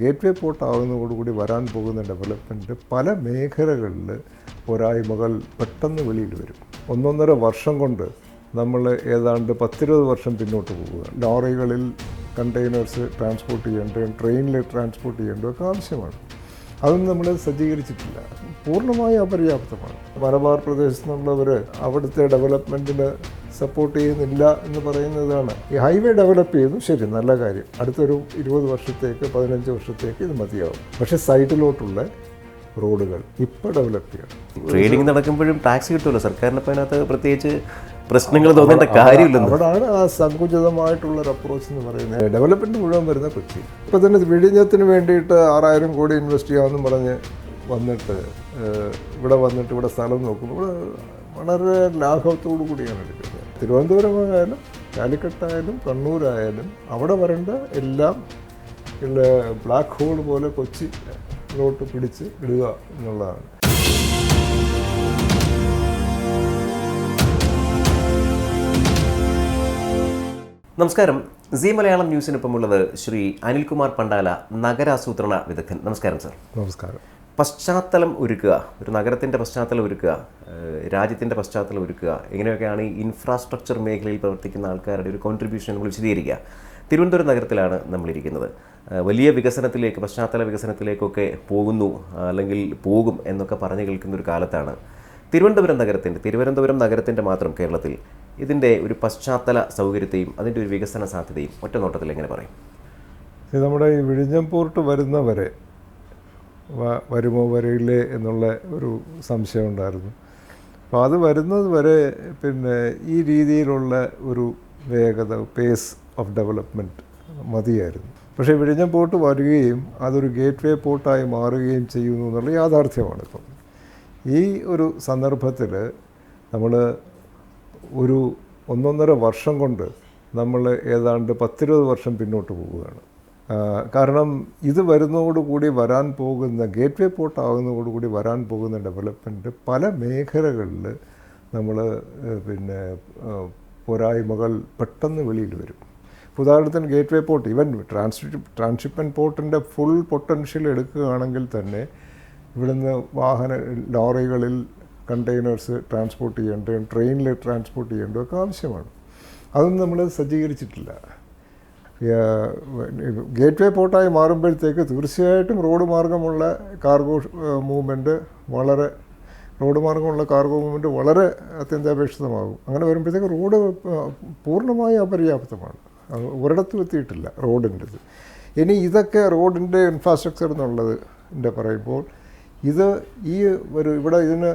Gateway port ആകുന്നതോടുകൂടി വരാൻ പോകുന്ന development പല മേഖലകളിൽ പോരായ്മകൾ പെട്ടെന്ന് വെളിയിൽ വരും. 1.5 വർഷം കൊണ്ട് നമ്മൾ ഏതാണ്ട് 10-20 വർഷം പിന്നോട്ട് പോവുക. ലോറികളിൽ കണ്ടെയ്നേഴ്സ് ട്രാൻസ്പോർട്ട് ചെയ്യേണ്ടതും ട്രെയിനിൽ ട്രാൻസ്പോർട്ട് ചെയ്യേണ്ടതും ഒക്കെ ആവശ്യമാണ്. അതൊന്നും നമ്മൾ സജ്ജീകരിച്ചിട്ടില്ല. പൂർണ്ണമായി അപര്യാപ്തമാണ്. മലബാർ പ്രദേശത്ത് നിന്നുള്ളവർ അവിടുത്തെ ഡെവലപ്മെൻറ്റിന് സപ്പോർട്ട് ചെയ്യുന്നില്ല എന്ന് പറയുന്നതാണ്. ഈ ഹൈവേ ഡെവലപ്പ് ചെയ്യുന്നു, ശരി, നല്ല കാര്യം. അടുത്തൊരു 20 വർഷത്തേക്ക് 15 വർഷത്തേക്ക് ഇത് മതിയാവും. പക്ഷേ സൈഡിലോട്ടുള്ള റോഡുകൾ ഇപ്പോൾ ഡെവലപ്പ് ചെയ്യണം. ട്രേഡിംഗ് നടക്കുമ്പോഴും ടാക്സ് കിട്ടുമല്ലോ സർക്കാരിന്. അപ്പോൾ അതിനകത്ത് പ്രത്യേകിച്ച് പ്രശ്നങ്ങൾ തോന്നേണ്ട കാര്യമില്ലെന്ന്. അവിടാണ് ആ സങ്കുചിതമായിട്ടുള്ളൊരു അപ്രോച്ച് എന്ന് പറയുന്നത്. ഡെവലപ്മെൻറ്റ് മുഴുവൻ വരുന്ന കൊച്ചി. ഇപ്പോൾ തന്നെ വിഴിഞ്ഞത്തിന് വേണ്ടിയിട്ട് 6000 കോടി ഇൻവെസ്റ്റ് ചെയ്യാമെന്നും പറഞ്ഞ് വന്നിട്ട് ഇവിടെ സ്ഥലം നോക്കുമ്പോൾ വളരെ ലാഘവത്തോടു കൂടിയാണ് എടുക്കുന്നത്. തിരുവനന്തപുരമായാലും കാലിക്കട്ടായാലും കണ്ണൂരായാലും അവിടെ വരേണ്ട എല്ലാം ബ്ലാക്ക് ഹോൾ പോലെ കൊച്ചിയിലോട്ട് പിടിച്ച് ഇടുക എന്നുള്ളതാണ്. നമസ്കാരം. സി മലയാളം ന്യൂസിനൊപ്പമുള്ളത് ശ്രീ അനിൽകുമാർ പണ്ടാല, നഗരാസൂത്രണ വിദഗ്ധൻ. നമസ്കാരം സർ. നമസ്കാരം. പശ്ചാത്തലം ഒരുക്കുക, ഒരു നഗരത്തിൻ്റെ പശ്ചാത്തലം ഒരുക്കുക, രാജ്യത്തിൻ്റെ പശ്ചാത്തലം ഒരുക്കുക, ഇങ്ങനെയൊക്കെയാണ് ഈ ഇൻഫ്രാസ്ട്രക്ചർ മേഖലയിൽ പ്രവർത്തിക്കുന്ന ആൾക്കാരുടെ ഒരു കോൺട്രിബ്യൂഷൻ നമ്മൾ വിശദീകരിക്കുക. തിരുവനന്തപുരം നഗരത്തിലാണ് നമ്മളിരിക്കുന്നത്. വലിയ വികസനത്തിലേക്ക്, പശ്ചാത്തല വികസനത്തിലേക്കൊക്കെ പോകുന്നു അല്ലെങ്കിൽ പോകും എന്നൊക്കെ പറഞ്ഞു കേൾക്കുന്ന ഒരു കാലത്താണ് തിരുവനന്തപുരം നഗരത്തിൻ്റെ മാത്രം കേരളത്തിൽ ഇതിൻ്റെ ഒരു പശ്ചാത്തല സൗകര്യത്തെയും അതിൻ്റെ ഒരു വികസന സാധ്യതയും ഒറ്റ നോട്ടത്തിൽ എങ്ങനെ പറയും? നമ്മുടെ ഈ വിഴിഞ്ഞം പോർട്ട് വരുന്നവരെ വരുമോ വരയില്ലേ എന്നുള്ള ഒരു സംശയം ഉണ്ടായിരുന്നു. അപ്പോൾ അത് വരുന്നത് വരെ ഈ രീതിയിലുള്ള ഒരു വേഗത, പേസ് ഓഫ് ഡെവലപ്മെൻറ്റ് മതിയായിരുന്നു. പക്ഷേ വിഴിഞ്ഞം പോർട്ട് വരികയും അതൊരു ഗേറ്റ് വേ പോർട്ടായി മാറുകയും ചെയ്യുന്നു എന്നുള്ള യാഥാർത്ഥ്യമാണ്. ഇപ്പം ഈ ഒരു സന്ദർഭത്തിൽ നമ്മൾ ഒരു 1.5 വർഷം കൊണ്ട് നമ്മൾ ഏതാണ്ട് 10-20 വർഷം പിന്നോട്ട് പോവുകയാണ്. കാരണം ഇത് വരുന്നതോടുകൂടി വരാൻ പോകുന്ന ഗേറ്റ് വേ പോർട്ട് ആകുന്നതോടുകൂടി വരാൻ പോകുന്ന ഡെവലപ്മെൻറ്റ് പല മേഖലകളിൽ നമ്മൾ പോരായ്മകൾ പെട്ടെന്ന് വെളിയിൽ വരും. ഉദാഹരണത്തിന് gate way port, even transhipment പോർട്ടിൻ്റെ ഫുൾ പൊട്ടൻഷ്യൽ എടുക്കുകയാണെങ്കിൽ തന്നെ ഇവിടുന്ന് ലോറികളിൽ കണ്ടെയ്നേഴ്സ് ട്രാൻസ്പോർട്ട് ചെയ്യേണ്ടതും ട്രെയിനിൽ ട്രാൻസ്പോർട്ട് ചെയ്യേണ്ടതും ഒക്കെ ആവശ്യമാണ്. അതൊന്നും നമ്മൾ സജ്ജീകരിച്ചിട്ടില്ല. ഗേറ്റ് വേ പോർട്ടായി മാറുമ്പോഴത്തേക്ക് തീർച്ചയായിട്ടും റോഡ് മാർഗമുള്ള കാർഗോ മൂവ്മെൻറ്റ് വളരെ അത്യന്താപേക്ഷിതമാകും. അങ്ങനെ വരുമ്പോഴത്തേക്ക് റോഡ് പൂർണ്ണമായി അപര്യാപ്തമാണ്. ഒരിടത്തും എത്തിയിട്ടില്ല റോഡിൻ്റെത്. ഇനി ഇതൊക്കെ റോഡിൻ്റെ ഇൻഫ്രാസ്ട്രക്ചർ എന്നുള്ളതിൻ്റെ പറയുമ്പോൾ ഇവിടെ ഇതിന്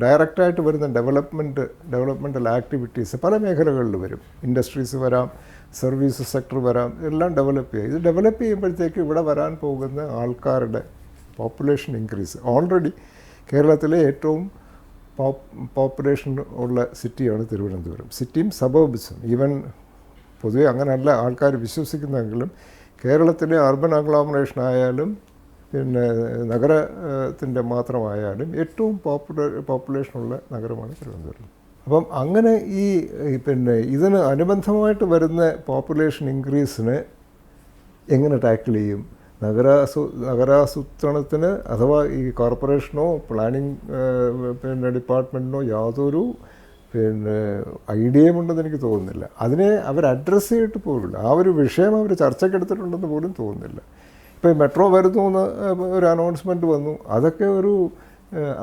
ഡയറക്റ്റായിട്ട് വരുന്ന ഡെവലപ്മെൻ്റൽ ആക്ടിവിറ്റീസ് പല മേഖലകളിൽ വരും. ഇൻഡസ്ട്രീസ് വരാം, സർവീസ് സെക്ടർ വരാം, എല്ലാം ഡെവലപ്പ് ചെയ്യുക. ഇത് ഡെവലപ്പ് ചെയ്യുമ്പോഴത്തേക്ക് ഇവിടെ വരാൻ പോകുന്ന ആൾക്കാരുടെ പോപ്പുലേഷൻ ഇൻക്രീസ്. ഓൾറെഡി കേരളത്തിലെ ഏറ്റവും പോപ്പുലേഷൻ ഉള്ള സിറ്റിയാണ് തിരുവനന്തപുരം. സിറ്റിയും സബർബ്സും, ഈവൻ പൊതുവെ അങ്ങനെയല്ല ആൾക്കാർ വിശ്വസിക്കുന്നതെങ്കിലും കേരളത്തിലെ അർബൻ അഗ്ലോമറേഷൻ ആയാലും നഗരത്തിൻ്റെ മാത്രമായാലും ഏറ്റവും പോപ്പുലേഷനുള്ള നഗരമാണ് തിരുവനന്തപുരം. അപ്പം അങ്ങനെ ഇതിന് അനുബന്ധമായിട്ട് വരുന്ന പോപ്പുലേഷൻ ഇൻക്രീസിന് എങ്ങനെ ടാക്കിൾ ചെയ്യും? നഗരാസൂത്രണത്തിന് അഥവാ ഈ കോർപ്പറേഷനോ പ്ലാനിംഗ് ഡിപ്പാർട്ട്മെൻറ്റിനോ യാതൊരു ഐഡിയയും ഉണ്ടെന്ന് എനിക്ക് തോന്നുന്നില്ല. അതിനെ അവർ അഡ്രസ്സ് ചെയ്തിട്ട് പോലുമില്ല. ആ ഒരു വിഷയം അവർ ചർച്ചയ്ക്കെടുത്തിട്ടുണ്ടെന്ന് പോലും തോന്നുന്നില്ല. ഇപ്പോൾ മെട്രോ വരുന്നു എന്ന് ഒരു അനൗൺസ്മെൻറ്റ് വന്നു. അതൊക്കെ ഒരു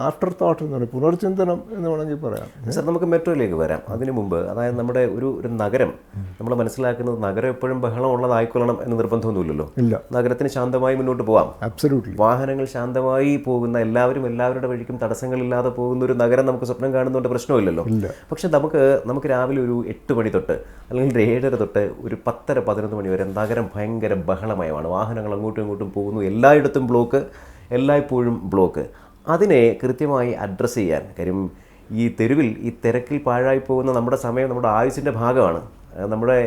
ആഫ്റ്റർ തോട്ട് എന്ന് പറയും, പുനർചിന്തനം എന്ന് വേണമെങ്കിൽ പറയാം. സാർ, നമുക്ക് മെട്രോയിലേക്ക് വരാം. അതിനു മുമ്പ്, അതായത് നമ്മുടെ ഒരു നഗരം നമ്മൾ മനസ്സിലാക്കുന്നത് നഗരം എപ്പോഴും ബഹളം ഉള്ളതായിക്കൊള്ളണം എന്ന് നിർബന്ധമൊന്നുമില്ലല്ലോ. ഇല്ല, നഗരത്തിന് ശാന്തമായി മുന്നോട്ട് പോകാം. അബ്സല്യൂട്ട്ലി. വാഹനങ്ങൾ ശാന്തമായി പോകുന്ന, എല്ലാവരുടെ വഴിക്കും തടസ്സങ്ങളില്ലാതെ പോകുന്ന ഒരു നഗരം നമുക്ക് സ്വപ്നം കാണുന്നതുകൊണ്ട് പ്രശ്നമില്ലല്ലോ. പക്ഷെ നമുക്ക് രാവിലെ ഒരു 8 മണി തൊട്ട് അല്ലെങ്കിൽ 7:30 തൊട്ട് ഒരു 10-11 മണി വരെ നഗരം ഭയങ്കര ബഹളമയമാണ്. വാഹനങ്ങൾ അങ്ങോട്ടും ഇങ്ങോട്ടും പോകുന്നു, എല്ലായിടത്തും ബ്ലോക്ക്, എല്ലായ്പ്പോഴും ബ്ലോക്ക്. അതിനെ കൃത്യമായി അഡ്രസ്സ് ചെയ്യാൻ, കാര്യം ഈ തെരുവിൽ ഈ തിരക്കിൽ പാഴായി പോകുന്ന നമ്മുടെ സമയം നമ്മുടെ ആയുസിൻ്റെ ഭാഗമാണ്. നമ്മുടെ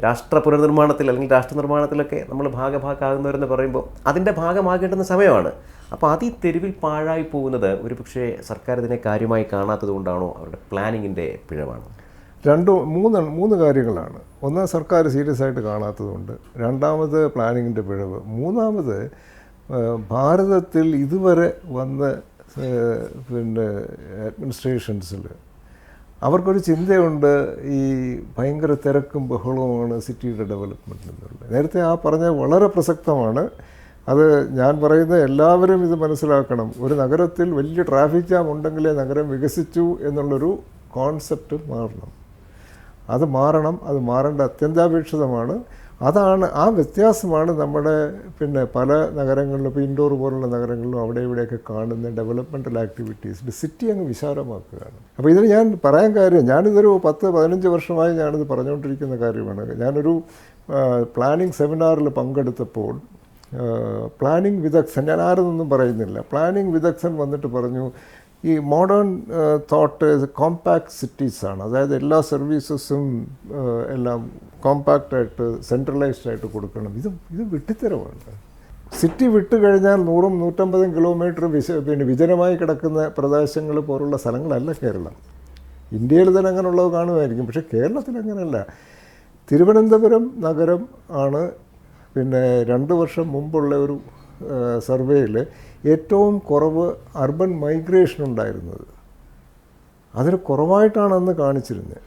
രാഷ്ട്ര പുനർനിർമ്മാണത്തിൽ അല്ലെങ്കിൽ രാഷ്ട്ര നിർമ്മാണത്തിലൊക്കെ നമ്മൾ ഭാഗമാകുന്നവരെന്ന് പറയുമ്പോൾ അതിൻ്റെ ഭാഗമാകേണ്ടുന്ന സമയമാണ്. അപ്പോൾ അത് ഈ തെരുവിൽ പാഴായി പോകുന്നത് ഒരു പക്ഷേ സർക്കാർ ഇതിനെ കാര്യമായി കാണാത്തത് കൊണ്ടാണോ, അവരുടെ പ്ലാനിങ്ങിൻ്റെ പിഴവാണോ? മൂന്ന് കാര്യങ്ങളാണ്. ഒന്ന്, സർക്കാർ സീരിയസ് ആയിട്ട് കാണാത്തതുകൊണ്ട്. രണ്ടാമത്, പ്ലാനിങ്ങിൻ്റെ പിഴവ്. മൂന്നാമത്, ഭാരതത്തിൽ ഇതുവരെ വന്ന പിന്നെ അഡ്മിനിസ്ട്രേഷൻസിൽ അവർക്കൊരു ചിന്തയുണ്ട്, ഈ ഭയങ്കര തിരക്കും ബഹളവുമാണ് സിറ്റിയുടെ ഡെവലപ്മെൻറ്റ് എന്നുള്ളത്. നേരത്തെ ആ പറഞ്ഞ വളരെ പ്രസക്തമാണ്. അത് ഞാൻ പറയുന്നത് എല്ലാവരും ഇത് മനസ്സിലാക്കണം. ഒരു നഗരത്തിൽ വലിയ ട്രാഫിക് ജാം ഉണ്ടെങ്കിലേ നഗരം വികസിച്ചു എന്നുള്ളൊരു കോൺസെപ്റ്റ് മാറണം. അത് മാറേണ്ട അത്യന്താപേക്ഷിതമാണ്. ആ വ്യത്യാസമാണ് നമ്മുടെ പിന്നെ പല നഗരങ്ങളിലും, ഇപ്പോൾ ഇൻഡോർ പോലുള്ള നഗരങ്ങളിലും അവിടെ ഇവിടെയൊക്കെ കാണുന്ന ഡെവലപ്മെൻറ്റൽ ആക്ടിവിറ്റീസിൽ സിറ്റി അങ്ങ് വിശാലമാക്കുകയാണ്. അപ്പോൾ ഇതിന് ഞാൻ പറയാൻ കാര്യം, ഞാനിതൊരു 10-15 വർഷമായി ഞാനിത് പറഞ്ഞുകൊണ്ടിരിക്കുന്ന കാര്യമാണ്. ഞാനൊരു പ്ലാനിങ് സെമിനാറിൽ പങ്കെടുത്തപ്പോൾ പ്ലാനിങ് വിദഗ്ധൻ, ഞാൻ ആരെന്നൊന്നും പറയുന്നില്ല, പ്ലാനിങ് വിദഗ്ധൻ വന്നിട്ട് പറഞ്ഞു, ഈ മോഡേൺ തോട്ട് കോമ്പാക്ട് സിറ്റീസാണ്. അതായത് എല്ലാ സർവീസസും എല്ലാം കോമ്പാക്റ്റായിട്ട് സെൻട്രലൈസ്ഡ് ആയിട്ട് കൊടുക്കണം. ഇത് വിട്ടിത്തരമാണ്. സിറ്റി വിട്ട് കഴിഞ്ഞാൽ 100-150 കിലോമീറ്റർ പിന്നെ വിജനമായി കിടക്കുന്ന പ്രദേശങ്ങൾ പോലുള്ള സ്ഥലങ്ങളല്ല കേരളം. ഇന്ത്യയിൽ തന്നെ അങ്ങനെയുള്ളത് കാണുമായിരിക്കും, പക്ഷേ കേരളത്തിൽ അങ്ങനെയല്ല. തിരുവനന്തപുരം നഗരം ആണ് പിന്നെ 2 വർഷം മുമ്പുള്ള ഒരു സർവേയിൽ ഏറ്റവും കുറവ് അർബൻ മൈഗ്രേഷൻ ഉണ്ടായിരുന്നത്. അതിൽ കുറവായിട്ടാണ് അന്ന് കാണിച്ചിരുന്നത്.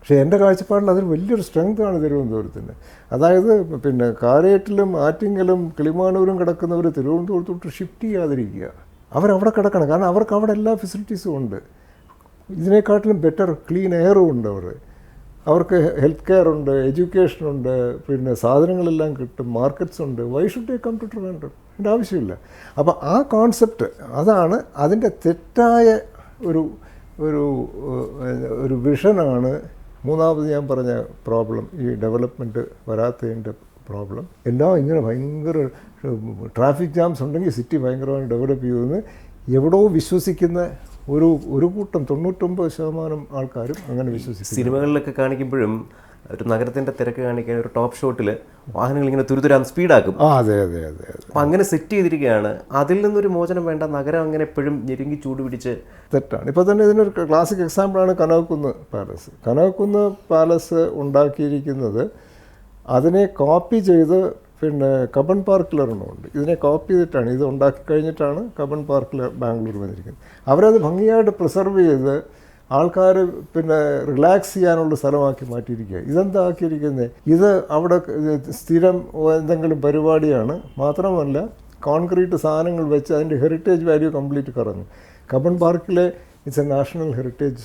പക്ഷേ എൻ്റെ കാഴ്ചപ്പാടിൽ അതൊരു വലിയൊരു സ്ട്രെങ്താണ് തിരുവനന്തപുരത്തിന്. അതായത് പിന്നെ കാരേറ്റിലും ആറ്റിങ്ങലും കിളിമാനൂരും കിടക്കുന്നവർ തിരുവനന്തപുരത്തോട്ട് ഷിഫ്റ്റ് ചെയ്യാതിരിക്കുക. അവരവിടെ കിടക്കണം, കാരണം അവർക്ക് അവിടെ എല്ലാ ഫെസിലിറ്റീസും ഉണ്ട്. ഇതിനെക്കാട്ടിലും ബെറ്റർ ക്ലീൻ എയറും ഉണ്ട്. അവർക്ക് ഹെൽത്ത് കെയർ ഉണ്ട്, എഡ്യൂക്കേഷനുണ്ട്, പിന്നെ സാധനങ്ങളെല്ലാം കിട്ടും, മാർക്കറ്റ്സ് ഉണ്ട്. Why should they come to Trivandrum? അതിൻ്റെ ആവശ്യമില്ല. അപ്പോൾ ആ കോൺസെപ്റ്റ് അതാണ്. അതിൻ്റെ തെറ്റായ ഒരു ഒരു ഒരു വിഷനാണ് മൂന്നാമത് ഞാൻ പറഞ്ഞ പ്രോബ്ലം, ഈ ഡെവലപ്മെൻറ്റ് വരാത്തതിൻ്റെ പ്രോബ്ലം. എല്ലാം ഇങ്ങനെ ഭയങ്കര ട്രാഫിക് ജാംസ് ഉണ്ടെങ്കിൽ സിറ്റി ഭയങ്കരമായി ഡെവലപ്പ് ചെയ്യുമെന്ന് എവിടോ വിശ്വസിക്കുന്ന ഒരു കൂട്ടം 99% ആൾക്കാരും അങ്ങനെ വിശ്വസിക്കും. സിനിമകളിലൊക്കെ കാണിക്കുമ്പോഴും ഒരു നഗരത്തിൻ്റെ തിരക്ക് കാണിക്കാൻ ഒരു ടോപ്പ് ഷോട്ടിൽ വാഹനങ്ങൾ ഇങ്ങനെ തുരുതുരാൻ സ്പീഡാക്കും. അതെ. അപ്പം അങ്ങനെ സെറ്റ് ചെയ്തിരിക്കുകയാണ്. അതിൽ നിന്നൊരു മോചനം വേണ്ട. നഗരം അങ്ങനെ എപ്പോഴും ഞെരുങ്ങി ചൂട് പിടിച്ച് തെറ്റാണ്. ഇപ്പോൾ തന്നെ ഇതിനൊരു ക്ലാസിക് എക്സാമ്പിളാണ് കനകക്കുന്ന് പാലസ്. കനകക്കുന്ന് പാലസ് ഉണ്ടാക്കിയിരിക്കുന്നത് അതിനെ കോപ്പി ചെയ്ത് പിന്നെ കബൺ പാർക്കിലൊരെണ്ണമുണ്ട്. ഇതിനെ കോപ്പി ചെയ്തിട്ടാണ്, ഇത് ഉണ്ടാക്കി കഴിഞ്ഞിട്ടാണ് കബൺ പാർക്കിൽ ബാംഗ്ലൂർ വന്നിരിക്കുന്നത്. അവരത് ഭംഗിയായിട്ട് പ്രിസർവ് ചെയ്ത് ആൾക്കാർ പിന്നെ റിലാക്സ് ചെയ്യാനുള്ള സ്ഥലമാക്കി മാറ്റിയിരിക്കുക. ഇതെന്താ ആക്കിയിരിക്കുന്നത്? ഇത് അവിടെ സ്ഥിരം എന്തെങ്കിലും പരിപാടിയാണ്. മാത്രമല്ല കോൺക്രീറ്റ് സാധനങ്ങൾ വെച്ച് അതിൻ്റെ ഹെറിറ്റേജ് വാല്യൂ കംപ്ലീറ്റ് കുറഞ്ഞു. കബൺ പാർക്കിലെ ഇറ്റ്സ് എ നാഷണൽ ഹെറിറ്റേജ്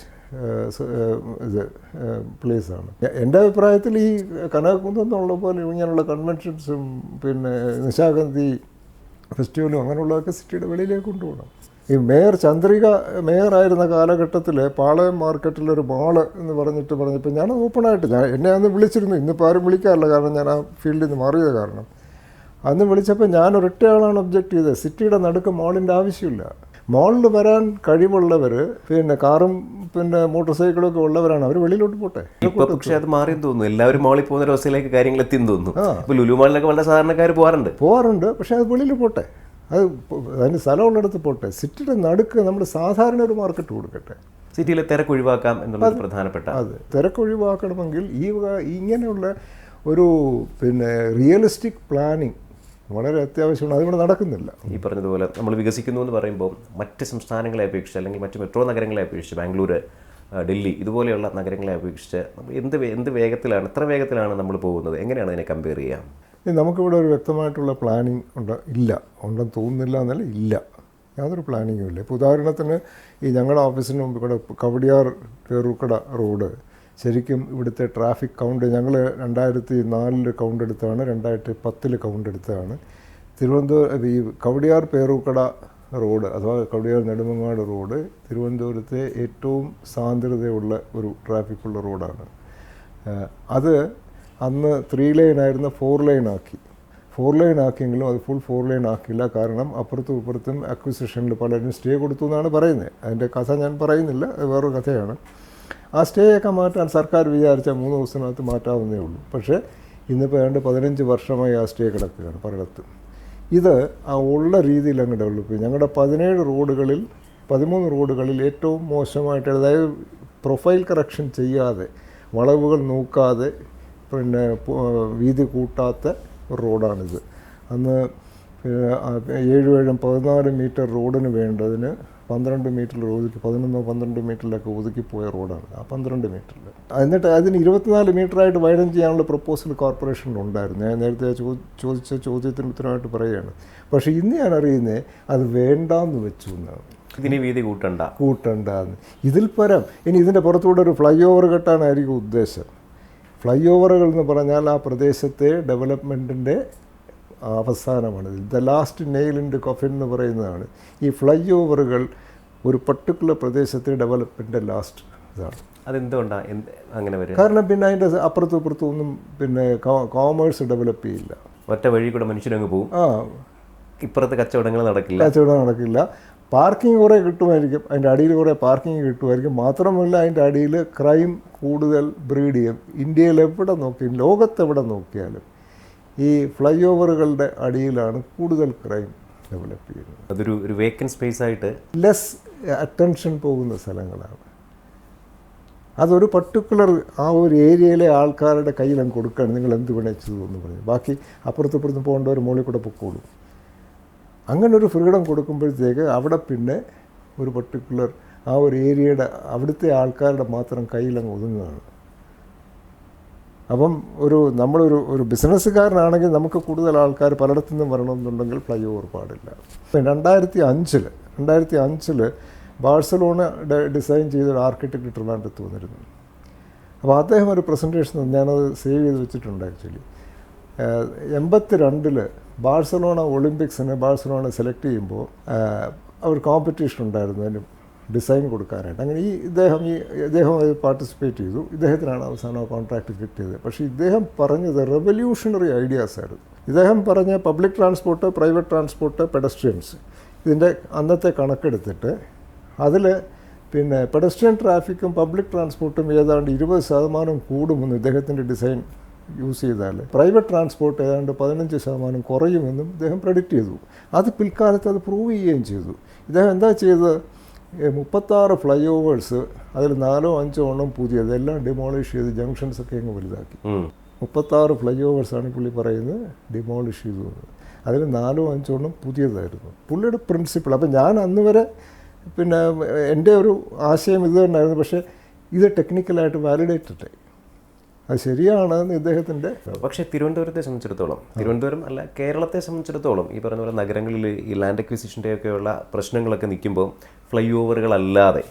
പ്ലേസാണ്. എൻ്റെ അഭിപ്രായത്തിൽ ഈ കനകക്കുന്നുള്ള പോലെ ഇങ്ങനെയുള്ള കൺവെൻഷൻസും പിന്നെ നിശാഗന്ധി ഫെസ്റ്റിവലും അങ്ങനെയുള്ളതൊക്കെ സിറ്റിയുടെ വെളിയിലേക്ക് കൊണ്ടുപോകണം. ഈ മേയർ ചന്ദ്രിക മേയറായിരുന്ന കാലഘട്ടത്തിൽ പാളയം മാർക്കറ്റിലൊരു മാള് എന്ന് പറഞ്ഞപ്പോൾ ഞാൻ ഓപ്പണായിട്ട് എന്നെ അന്ന് വിളിച്ചിരുന്നു. ഇന്നിപ്പോൾ ആരും വിളിക്കാറില്ല, കാരണം ഞാൻ ആ ഫീൽഡിൽ നിന്ന് മാറിയത് കാരണം. അന്ന് വിളിച്ചപ്പോൾ ഞാൻ ഒരൊറ്റയാളാണ് ഒബ്ജക്റ്റ് ചെയ്തത്. സിറ്റിയുടെ നടുക്ക് മാളിൻ്റെ ആവശ്യമില്ല. മാളിൽ വരാൻ കഴിവുള്ളവർ പിന്നെ കാറും പിന്നെ മോട്ടോർ സൈക്കിളൊക്കെ ഉള്ളവരാണ്, അവർ വെളിയിലോട്ട് പോട്ടെ. പക്ഷേ അത് മാറിയെന്ന് തോന്നുന്നു. എല്ലാവരും മാളിൽ പോകുന്ന ഒരു അവസ്ഥയിലേക്ക് കാര്യങ്ങൾ എത്തിയെന്ന് തോന്നുന്നു. ഇപ്പോൾ ലുലു മാളിലൊക്കെ വളരെ സാധാരണക്കാർ പോകാറുണ്ട്. പക്ഷേ അത് വെളിയിൽ പോട്ടെ, അതിന് സ്ഥലമുള്ളിടത്ത് പോട്ടെ. സിറ്റിയുടെ നടുക്ക് നമ്മൾ സാധാരണ ഒരു മാർക്കറ്റ് കൊടുക്കട്ടെ. സിറ്റിയിലെ തിരക്കൊഴിവാക്കാം എന്നുള്ളത് പ്രധാനപ്പെട്ട. അതെ, തിരക്കൊഴിവാക്കണമെങ്കിൽ ഇങ്ങനെയുള്ള ഒരു പിന്നെ റിയലിസ്റ്റിക് പ്ലാനിങ് വളരെ അത്യാവശ്യമാണ്. അതിവിടെ നടക്കുന്നില്ല. ഈ പറഞ്ഞതുപോലെ നമ്മൾ വികസിക്കുന്നു എന്ന് പറയുമ്പോൾ മറ്റ് സംസ്ഥാനങ്ങളെ അപേക്ഷിച്ച് അല്ലെങ്കിൽ മറ്റ് മെട്രോ നഗരങ്ങളെ അപേക്ഷിച്ച് ബാംഗ്ലൂർ, ഡൽഹി ഇതുപോലെയുള്ള നഗരങ്ങളെ അപേക്ഷിച്ച് എന്ത് വേഗത്തിലാണ്, എത്ര വേഗത്തിലാണ് നമ്മൾ പോകുന്നത്? എങ്ങനെയാണ് അതിനെ കമ്പയർ ചെയ്യാം? നമുക്കിവിടെ ഒരു വ്യക്തമായിട്ടുള്ള പ്ലാനിങ് ഉണ്ടെന്ന് തോന്നുന്നില്ല എന്നല്ല, ഇല്ല, യാതൊരു പ്ലാനിങ്ങും ഇല്ല. ഇപ്പോൾ ഉദാഹരണത്തിന് ഈ ഞങ്ങളുടെ ഓഫീസിന് മുമ്പ് ഇവിടെ കവടിയാർ പേരൂക്കട റോഡ് ശരിക്കും ഇവിടുത്തെ ട്രാഫിക് കൗണ്ട് ഞങ്ങൾ 2004 കൗണ്ട് എടുത്തതാണ്, 2010 കൗണ്ട് എടുത്തതാണ്. തിരുവനന്തപുരം ഈ കവടിയാർ പേരൂക്കട റോഡ് അഥവാ കവടിയാർ നെടുമങ്ങാട് റോഡ് തിരുവനന്തപുരത്തെ ഏറ്റവും സാന്ദ്രതയുള്ള ഒരു ട്രാഫിക്കുള്ള റോഡാണ്. അത് അന്ന് 3 ലൈനായിരുന്ന 4 ലൈൻ ആക്കി. 4 ലൈൻ ആക്കിയെങ്കിലും അത് ഫുൾ 4 ലൈൻ ആക്കിയില്ല. കാരണം അപ്പുറത്തും ഇപ്പുറത്തും അക്വിസിഷനിൽ പലരും സ്റ്റേ കൊടുത്തു എന്നാണ് പറയുന്നത്. അതിൻ്റെ കഥ ഞാൻ പറയുന്നില്ല, അത് വേറൊരു കഥയാണ്. ആ സ്റ്റേയൊക്കെ മാറ്റാൻ സർക്കാർ വിചാരിച്ചാൽ 3 ദിവസത്തിനകത്ത് മാറ്റാവുന്നേ ഉള്ളൂ. പക്ഷേ ഇന്നിപ്പോൾ 15 വർഷമായി ആ സ്റ്റേ കിടക്കുകയാണ് പലയിടത്തും. ഇത് ആ ഉള്ള രീതിയിൽ അങ്ങ് ഡെവലപ്പ് ചെയ്യും. ഞങ്ങളുടെ 17 റോഡുകളിൽ 13 റോഡുകളിൽ ഏറ്റവും മോശമായിട്ട്, അതായത് പ്രൊഫൈൽ കറക്ഷൻ ചെയ്യാതെ, വളവുകൾ നോക്കാതെ, പിന്നെ വീതി കൂട്ടാത്ത ഒരു റോഡാണിത്. അന്ന് 14 മീറ്റർ റോഡിന് വേണ്ടതിന് 12 മീറ്ററിൽ ഒതുക്കി, 11-12 മീറ്ററിലൊക്കെ ഒതുക്കിപ്പോയ റോഡാണ് ആ 12 മീറ്ററിൽ. എന്നിട്ട് അതിന് 24 മീറ്ററായിട്ട് വൈഡൻ ചെയ്യാനുള്ള പ്രപ്പോസൽ കോർപ്പറേഷനിലുണ്ടായിരുന്നു. ഞാൻ നേരത്തെ ചോദിച്ച ചോദ്യത്തിന് ഉത്തരമായിട്ട് പറയുകയാണ്. പക്ഷേ ഇന്ന് ഞാൻ അറിയുന്നത് അത് വേണ്ടാന്ന് വെച്ചു എന്നാണ്. ഇതിന് വീതി കൂട്ടണ്ടെന്ന്. ഇതിൽ പരം ഇനി ഇതിൻ്റെ പുറത്തുകൂടെ ഒരു ഫ്ലൈ ഓവർ കെട്ടാനായിരിക്കും ഉദ്ദേശം. ഫ്ലൈ ഓവറുകൾ എന്ന് പറഞ്ഞാൽ ആ പ്രദേശത്തെ ഡെവലപ്മെൻറ്റിൻ്റെ അവസാനമാണ്. The last nail in the coffin എന്ന് പറയുന്നതാണ്. ഈ ഫ്ലൈ ഓവറുകൾ ഒരു പർട്ടിക്കുലർ പ്രദേശത്തെ ഡെവലപ്മെൻറ്റിൻ്റെ ലാസ്റ്റ് ഇതാണ്. അതെന്തുകൊണ്ടാണ് അങ്ങനെ വരും? കാരണം പിന്നെ അതിൻ്റെ അപ്പുറത്തും ഇപ്പുറത്തും ഒന്നും പിന്നെ കോമേഴ്സ് ഡെവലപ്പ് ചെയ്യില്ല. ഒറ്റ വഴി കൂടെ മനുഷ്യരങ്ങ് പോകും. ഇപ്പുറത്ത് കച്ചവടം നടക്കില്ല. പാർക്കിംഗ് കുറേ കിട്ടുമായിരിക്കും, അതിൻ്റെ അടിയിൽ കുറേ പാർക്കിംഗ് കിട്ടുമായിരിക്കും. മാത്രമല്ല അതിൻ്റെ അടിയിൽ ക്രൈം കൂടുതൽ ബ്രീഡ് ചെയ്യും. ഇന്ത്യയിൽ എവിടെ നോക്കിയാലും, ലോകത്തെവിടെ നോക്കിയാലും ഈ ഫ്ലൈ ഓവറുകളുടെ അടിയിലാണ് കൂടുതൽ ക്രൈം ഡെവലപ്പ് ചെയ്യുന്നത്. അതൊരു വേക്കൻറ്റ് സ്പേസ് ആയിട്ട് ലെസ് അറ്റൻഷൻ പോകുന്ന സ്ഥലങ്ങളാണ്. അതൊരു പർട്ടിക്കുലർ ആ ഒരു ഏരിയയിലെ ആൾക്കാരുടെ കയ്യിൽ അങ്ങ് കൊടുക്കുകയാണ്, നിങ്ങൾ എന്ത് വിണയിച്ചത് എന്ന് പറഞ്ഞു. ബാക്കി അപ്പുറത്തും പോകേണ്ടവർ മുകളിൽ കൂടെ പൊക്കോളും. അങ്ങനെ ഒരു ഫ്രീഡം കൊടുക്കുമ്പോഴത്തേക്ക് അവിടെ പിന്നെ ഒരു പർട്ടിക്കുലർ ആ ഒരു ഏരിയയുടെ അവിടുത്തെ ആൾക്കാരുടെ മാത്രം കയ്യിലങ്ങ് ഒതുങ്ങുകയാണ്. അപ്പം നമ്മളൊരു ബിസിനസ്സുകാരനാണെങ്കിൽ നമുക്ക് കൂടുതൽ ആൾക്കാർ പലയിടത്തു നിന്നും വരണമെന്നുണ്ടെങ്കിൽ ഫ്ലൈ ഓവർ പാടില്ല. 2005 ബാഴ്സലോണ ഡിസൈൻ ചെയ്തൊരു ആർക്കിടെക്റ്റ് ട്രിവാൻഡ്രത്ത് വന്നിരുന്നു. അപ്പോൾ അദ്ദേഹം ഒരു പ്രസൻറ്റേഷൻ, ഞാനത് സേവ് ചെയ്ത് വെച്ചിട്ടുണ്ട് ആക്ച്വലി. 82 ബാഴ്സലോണ ഒളിമ്പിക്സിന് ബാഴ്സലോണ സെലക്ട് ചെയ്യുമ്പോൾ ഒരു കോമ്പറ്റീഷൻ ഉണ്ടായിരുന്നു അതിന് ഡിസൈൻ കൊടുക്കാനായിട്ട്. അങ്ങനെ ഇദ്ദേഹം അത് പാർട്ടിസിപ്പേറ്റ് ചെയ്തു. ഇദ്ദേഹത്തിനാണ് അവസാനം കോൺട്രാക്റ്റ് കിട്ടിയത്. പക്ഷേ ഇദ്ദേഹം പറഞ്ഞത് റെവല്യൂഷണറി ഐഡിയാസ് ആയിരുന്നു. ഇദ്ദേഹം പറഞ്ഞ public transport, private transport, pedestrians, ഇതിൻ്റെ അന്നത്തെ കണക്കെടുത്തിട്ട് അതിൽ പിന്നെ പെഡസ്ട്രിയൻ ട്രാഫിക്കും പബ്ലിക് ട്രാൻസ്പോർട്ടും ഏതാണ്ട് 20% കൂടുമെന്ന് ഇദ്ദേഹത്തിൻ്റെ ഡിസൈൻ യൂസ് ചെയ്താൽ പ്രൈവറ്റ് ട്രാൻസ്പോർട്ട് ഏതാണ്ട് 15% കുറയുമെന്നും ഇദ്ദേഹം പ്രെഡിക്റ്റ് ചെയ്തു. അത് പിൽക്കാലത്ത് അത് പ്രൂവ് ചെയ്യുകയും ചെയ്തു. ഇദ്ദേഹം എന്താ ചെയ്തത്, 36 ഫ്ലൈ ഓവേഴ്സ്, അതിൽ 4-5 എണ്ണം പുതിയത്, എല്ലാം ഡിമോളിഷ് ചെയ്ത് ജംഗ്ഷൻസൊക്കെ അങ്ങ് വലുതാക്കി. 36 ഫ്ലൈ ഓവേഴ്സാണ് പുള്ളി പറയുന്നത് ഡിമോളിഷ് ചെയ്തു. അതിൽ 4-5 എണ്ണം പുതിയതായിരുന്നു പുള്ളിയുടെ പ്രിൻസിപ്പിൾ. അപ്പം ഞാൻ അന്ന് വരെ പിന്നെ എൻ്റെ ഒരു ആശയം ഇത് തന്നെയായിരുന്നു. പക്ഷേ ഇത് ടെക്നിക്കലായിട്ട് വാലിഡേറ്റഡ്, അത് ശരിയാണെന്ന് ഇദ്ദേഹത്തിൻ്റെ. പക്ഷേ തിരുവനന്തപുരത്തെ സംബന്ധിച്ചിടത്തോളം, തിരുവനന്തപുരം അല്ല കേരളത്തെ സംബന്ധിച്ചിടത്തോളം ഈ പറഞ്ഞ പോലെ നഗരങ്ങളിൽ ഈ ലാൻഡ് അക്വിസിഷൻ്റെയൊക്കെയുള്ള പ്രശ്നങ്ങളൊക്കെ നിൽക്കുമ്പോൾ ഫ്ലൈ ഓവറുകളല്ലാതെ